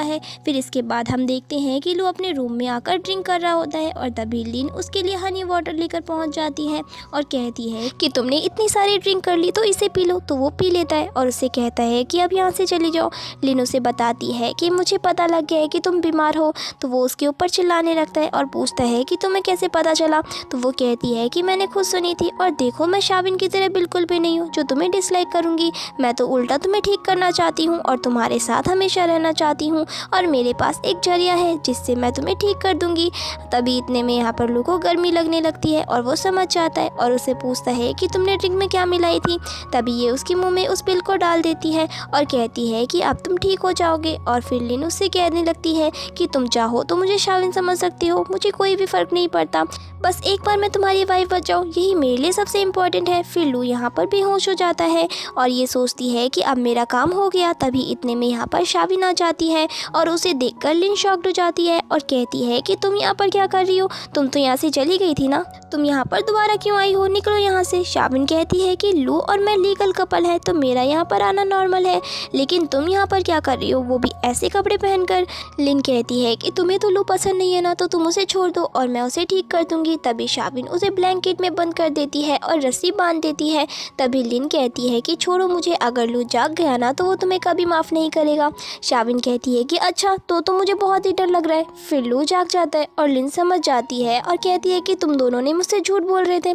है। फिर इसके बाद हम देखते हैं कि लू अपने रूम में आकर ड्रिंक कर रहा होता है और तभी लिन उसके लिए हनी वाटर लेकर पहुंच जाती है और कहती है कि तुमने इतनी सारी ड्रिंक कर ली तो इसे पी लो। तो वो पी लेता है और उससे कहता है कि अब यहाँ से चली जाओ। लिन उसे बताती है कि मुझे पता लग गया है कि तुम बीमार हो। तो वो उसके ऊपर चिल्लाने लगता है और पूछता है कि तुम्हें कैसे पता चला। तो वो कहती है कि मैंने खुद सुनी थी और देखो मैं शाविन की तरह बिल्कुल भी नहीं हूँ जो तुम्हें डिसलाइक करूँगी। मैं तो उल्टा तुम्हें ठीक करना चाहती हूँ और तुम्हारे साथ हमेशा रहना चाहती हूँ और मेरे पास एक जरिया है जिससे मैं तुम्हें ठीक कर दूँगी। तभी इतने में यहाँ पर लू को गर्मी लगने लगती है और वो समझ जाता है और उसे पूछता है कि तुमने ड्रिंक में क्या मिलाई थी। तभी ये उसके मुँह में उस पिल को डाल देती है और कहती है कि अब तुम ठीक हो जाओगे। और फिर लिन उससे कहने लगती है कि तुम चाहो तो मुझे शाविन समझ सकती हो, मुझे कोई भी फर्क नहीं पड़ता, बस एक बार मैं तुम्हारी वाइफ बच जाऊँ, यही मेरे लिए सबसे इम्पोर्टेंट है। फिर लू यहाँ पर बेहोश हो जाता है और ये सोचती है कि अब मेरा काम हो गया। तभी इतने में यहाँ पर शाविन आ जाती है और उसे देखकर लिन शॉक्ड हो जाती है और कहती है कि तुम यहाँ पर क्या कर रही हो, तुम तो यहाँ से चली गई थी ना, तुम यहाँ पर दोबारा क्यों आई हो, निकलो यहाँ से। शाविन कहती है कि लू और मैं लीगल कपल है तो मेरा यहाँ पर आना नॉर्मल है, लेकिन तुम यहाँ पर क्या कर रही हो, वो भी ऐसे कपड़े पहनकर। लिन कहती है कि तुम्हें तो लू पसंद नहीं है ना, तो तुम उसे छोड़ दो और मैं उसे ठीक कर दूंगी। तभी शाविन उसे ब्लैंकेट में बंद कर देती है और रस्सी बांध देती है। तभी लिन कहती है कि छोड़ो मुझे, अगर लू जाग गया ना तो वो तुम्हें कभी माफ़ नहीं करेगा। शाविन कहती है कि अच्छा तो मुझे बहुत ही डर लग रहा है। फिर लू जाग जाता है और लिन समझ जाती है और कहती है कि तुम दोनों ने मुझसे झूठ बोल रहे थे।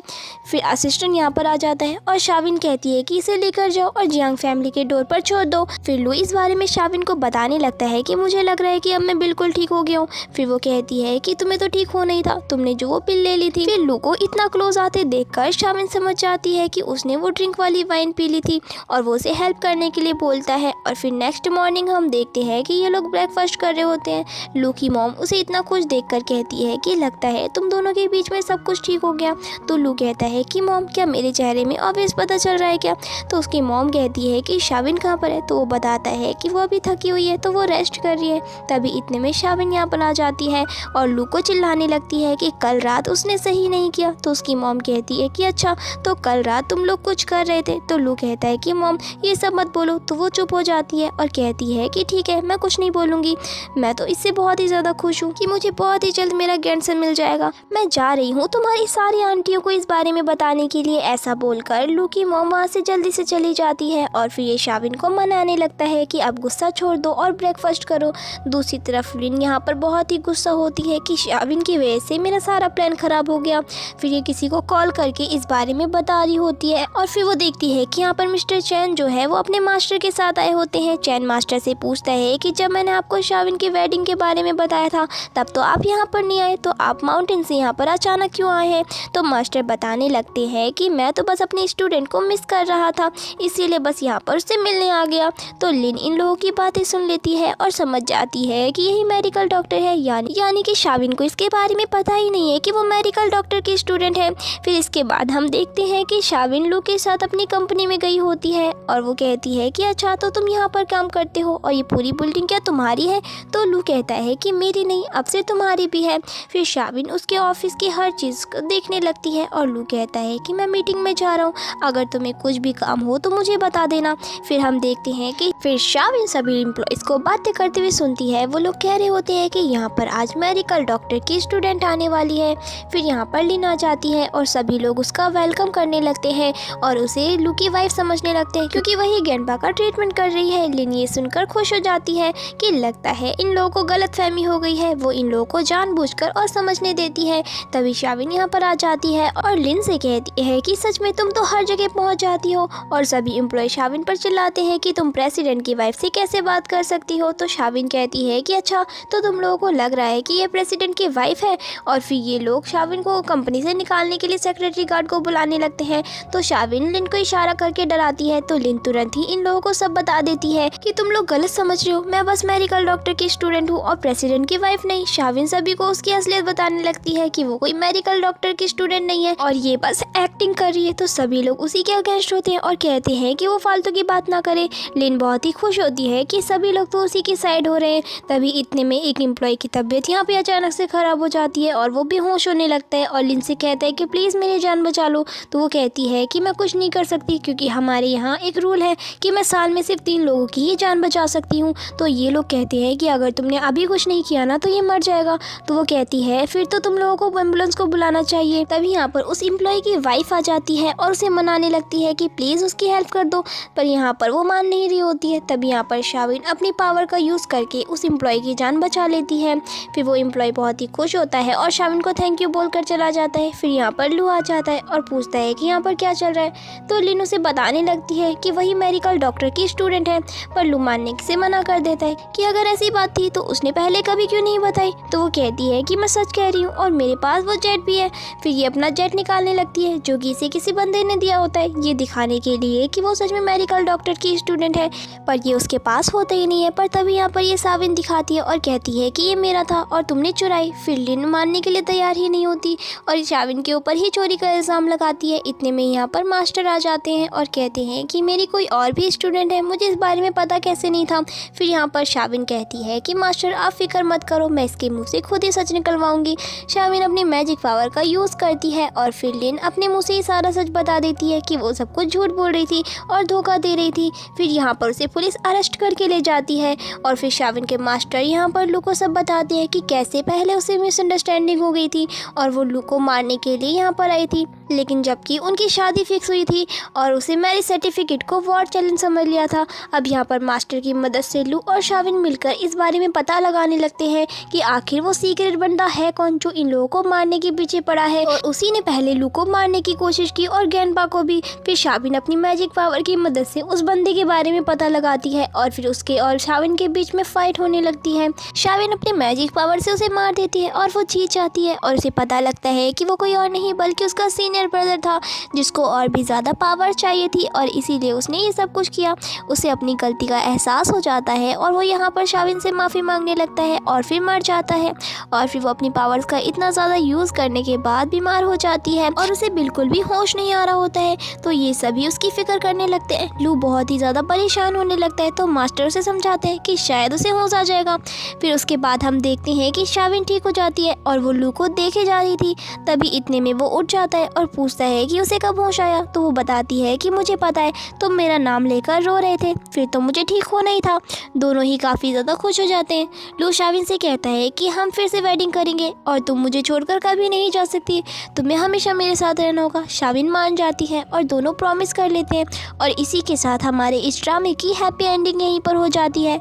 फिर असिस्टेंट यहाँ पर आ जाता है और शाविन कहती है कि इसे लेकर जाओ और जियांग फैमिली के डोर पर छोड़ दो। फिर लू इस बारे में शाविन को बताने लगता है कि मुझे लग रहा है कि अब मैं बिल्कुल ठीक हो गया हूँ। फिर वो कहती है कि तुम्हें तो ठीक होना ही था, तुमने जो वो पिल ले ली थी। फिर लू को इतना क्लोज आते देखकर शाविन समझ जाती है कि उसने वो ड्रिंक वाली वाइन पी ली थी और वो उसे हेल्प करने के लिए बोलता है। और फिर नेक्स्ट मॉर्निंग हम देखते हैं कि ये लोग ब्रेकफास्ट कर रहे होते हैं। लू की मॉम उसे इतना खुश देखकर कहती है कि लगता है तुम दोनों के बीच में सब कुछ ठीक हो गया। तो लू कहता है कि मॉम क्या मेरे चेहरे में ऑब्वियस पता चल रहा है क्या? तो उसकी मॉम कहती है कि शाविन कहाँ पर है? तो वो बताता है कि वो अभी थकी हुई है तो वो रेस्ट कर रही है। तभी इतने में शाविन यहाँ पर आ जाती है और लू को चिल्लाने लगती है कि कल रात उसने सही नहीं किया। तो उसकी मॉम कहती है कि अच्छा तो कल रात तुम लोग कुछ कर रहे थे? तो लू कहता है कि मॉम ये सब मत बोलो। तो वो चुप हो जाती है और कहती है कि ठीक है मैं कुछ नहीं बोलूँगी, मैं तो इससे बहुत ही ज़्यादा खुश हूँ कि मुझे बहुत ही जल्द मेरा ग्रैंडसन मिल जाएगा। मैं जा रही हूँ तुम्हारी सारी आंटियों को इस बारे में बताने के लिए। ऐसा बोलकर लू की मॉम वहाँ से जल्दी से चली जाती है और फिर ये शाविन को मनाने लगता है कि अब गुस्सा छोड़ दो और ब्रेकफास्ट करो। दूसरी तरफ लिन यहाँ पर बहुत ही गुस्सा होती है कि शाविन की वजह से मेरा सारा प्लान खराब हो गया। फिर ये किसी को कॉल करके इस बारे में बता रही होती है और फिर वो देखती है कि यहाँ पर मिस्टर चैन जो है वो अपने मास्टर के साथ आए होते हैं। चैन मास्टर से पूछता है कि जब मैंने आपको शाविन की वेडिंग के बारे में बताया था तब तो आप यहाँ पर नहीं आए, तो आप माउंटेन से यहाँ पर अचानक क्यों आए हैं? तो मास्टर बताने लगते हैं कि मैं तो बस अपने स्टूडेंट को मिस कर रहा था, इसीलिए बस यहाँ पर उससे मिलने आ गया। तो लिन इन लोगों की बातें सुन लेती है और समझ जाती है कि यही मेडिकल डॉक्टर है, यानी कि शाविन को इसके बारे में पता ही नहीं है कि वो मेडिकल डॉक्टर की स्टूडेंट है। फिर इसके बाद हम देखते हैं कि शाविन लू के साथ अपनी कंपनी में गई होती है और वो कहती है कि अच्छा तो तुम यहाँ पर काम करते हो और ये पूरी बिल्डिंग क्या तुम्हारी है? तो लू कहता है कि मेरी नहीं, अब से तुम्हारी भी है। फिर शाविन उसके ऑफिस की हर चीज़ को देखने लगती है और लू कहता है कि मैं मीटिंग में जा रहा हूँ, अगर तुम्हें कुछ भी काम हो तो मुझे बता देना। फिर हम देखते हैं कि फिर शाविन सभी एम्प्लॉयज़ को बातें करते हुए सुनती है। वो लोग कह रहे होते हैं कि यहाँ पर आज मेडिकल डॉक्टर की स्टूडेंट आने वाली है। फिर यहाँ पर लिन आ जाती है और सभी लोग उसका वेलकम करने लगते हैं और उसे लू की वाइफ समझने लगते हैं क्योंकि वही गेंडबा का ट्रीटमेंट कर रही है। लिन ये सुनकर खुश हो जाती है कि लगता है इन लोगों को गलतफहमी हो गई है। वो इन लोगों को जानबूझकर और समझने देती है। तभी शाविन यहाँ पर आ जाती है और लिन से कहती है कि सच में तुम तो हर जगह पहुँच जाती हो। और सभी एम्प्लॉय शाविन पर चिल्लाते हैं कि तुम प्रेसिडेंट की वाइफ से कैसे बात कर सकती हो? तो शाविन कहती है कि अच्छा तो तुम लोगों को लग रहा है कि ये प्रेसिडेंट की वाइफ है। और फिर ये लोग शाविन को कंपनी से निकालने के लिए सेक्रेटरी गार्ड को बुलाने लगते हैं। तो शाविन लिन को इशारा करके डराती है। तो लिन तुरंत ही इन लोगों को सब बता देती है कि तुम लोग गलत समझ रहे हो, मैं बस मेडिकल डॉक्टर की स्टूडेंट हूँ और प्रेसिडेंट की वाइफ नहीं। शाविन सभी को उसकी असलियत बताने लगती है कि वो कोई मेडिकल डॉक्टर की स्टूडेंट नहीं है और ये बस एक्टिंग कर रही है। तो सभी लोग उसी के अगेंस्ट होते हैं और कहते हैं कि वो फालतू की बात ना करे। लिन बहुत ही खुश होती है कि सभी लोग तो उसी की साइड हो रहे हैं। तभी इतने में एक एम्प्लॉय की तबीयत यहाँ पे अचानक से खराब हो जाती है और वो बेहोश होने लगता है और लिन से कहता है कि प्लीज़ मेरी जान बचा लो। तो वो कहती है कि मैं कुछ नहीं कर सकती क्योंकि हमारे यहाँ एक रूल है कि मैं साल में सिर्फ 3 लोगों की ही जान बचा सकती हूँ। तो ये लोग कहते हैं कि अगर तुमने अभी कुछ नहीं किया ना तो ये मर जाएगा। तो वो कहती है फिर तो तुम लोगों को एम्बुलेंस को बुलाना चाहिए। तभी यहाँ पर उस एम्प्लॉय की वाइफ आ जाती है और उसे मनाने लगती है कि प्लीज़ उसकी हेल्प कर दो, पर यहाँ पर वो मान नहीं रही होती है। तभी यहाँ पर शाविन अपनी पावर का यूज़ करके उस एम्प्लॉय की जान बचा लेती है। फिर वो एम्प्लॉय बहुत ही खुश होता है और शाविन को थैंक यू बोलकर चला जाता है। फिर यहाँ पर लू आ जाता है और पूछता है कि यहाँ पर क्या चल रहा है। तो लिन उसे बताने लगती है कि वही मेडिकल डॉक्टर की स्टूडेंट है, पर लू मानने से मना कर देता है कि अगर ऐसी बात थी तो उसने पहले कभी क्यों नहीं बताई। तो वो कहती है कि मैं सच कह रही हूँ और मेरे पास वो जेट भी है। फिर ये अपना जेट निकालने लगती है जो कि इसे किसी बंदे ने दिया होता है ये दिखाने के लिए कि वो सच में मेडिकल डॉक्टर की स्टूडेंट है, पर ये उसके पास होता ही नहीं है। पर तभी यहाँ पर ये शाविन दिखाती है और कहती है कि ये मेरा था और तुमने चुराई। फिर लिन मानने के लिए तैयार ही नहीं होती और शाविन के ऊपर ही चोरी का इल्ज़ाम लगाती है। इतने में यहाँ पर मास्टर आ जाते हैं और कहते हैं कि मेरी कोई और भी स्टूडेंट है, मुझे इस बारे में पता कैसे नहीं था। फिर यहाँ पर शाविन कहती है कि मास्टर आप फिक्र मत करो, मैं इसके मुंह से खुद ही सच निकलवाऊंगी। शाविन अपनी मैजिक पावर का यूज़ करती है और फिर लिन अपने मुंह से ही सारा सच बता देती है कि वो सब कुछ झूठ बोल रही थी और धोखा दे रही थी। फिर यहाँ पर उसे पुलिस अरेस्ट करके ले जाती है और फिर शाविन के मास्टर यहाँ पर लू को सब बताते हैं कि कैसे पहले उसे मिसअंडरस्टैंडिंग हो गई थी और वो लू को मारने के लिए यहाँ पर आई थी, लेकिन जबकि उनकी शादी फिक्स हुई थी और उसे मैरिज सर्टिफिकेट को वॉर चैलेंज समझ लिया था। अब यहाँ पर मास्टर की मदद से लू और शाविन मिलकर इस बारे में पता लगाने लगते हैं कि आखिर वो सीक्रेट बंदा है कौन जो इन लोगों को मारने के पीछे पड़ा है, और उसी ने पहले लू को मारने की कोशिश की और गेंडबा को भी। फिर शाविन अपनी मैजिक पावर की मदद से उस बंदे के बारे में पता लगाती है और फिर उसके और शाविन के बीच में फाइट होने लगती है। शाविन अपनी मैजिक पावर से उसे मार देती है और वो जीत जाती है और उसे पता लगता है कि वो कोई और नहीं बल्कि उसका सीनियर जूनियर ब्रदर था जिसको और भी ज़्यादा पावर चाहिए थी और इसीलिए उसने ये सब कुछ किया। उसे अपनी गलती का एहसास हो जाता है और वो यहाँ पर शाविन से माफ़ी मांगने लगता है और फिर मर जाता है। और फिर वो अपनी पावर्स का इतना ज़्यादा यूज़ करने के बाद बीमार हो जाती है और उसे बिल्कुल भी होश नहीं आ रहा होता है। तो ये सभी उसकी फिक्र करने लगते हैं। लू बहुत ही ज़्यादा परेशान होने लगता है तो मास्टर उसे समझाते हैं कि शायद उसे होश आ जाएगा। फिर उसके बाद हम देखते हैं कि शाविन ठीक हो जाती है और वो लू को देखे जा रही थी। तभी इतने में वो उठ जाता है और पूछता है कि उसे कब होश आया। तो वो बताती है कि मुझे पता है, तुम मेरा नाम लेकर रो रहे थे, फिर तो मुझे ठीक होना ही था। दोनों ही काफ़ी ज़्यादा खुश हो जाते हैं। लू शाविन से कहता है कि हम फिर से वेडिंग करेंगे और तुम मुझे छोड़कर कभी नहीं जा सकती, तुम्हें हमेशा मेरे साथ रहना होगा। शाविन मान जाती है और दोनों प्रॉमिस कर लेते हैं और इसी के साथ हमारे इस ड्रामे की हैप्पी एंडिंग यहीं पर हो जाती है।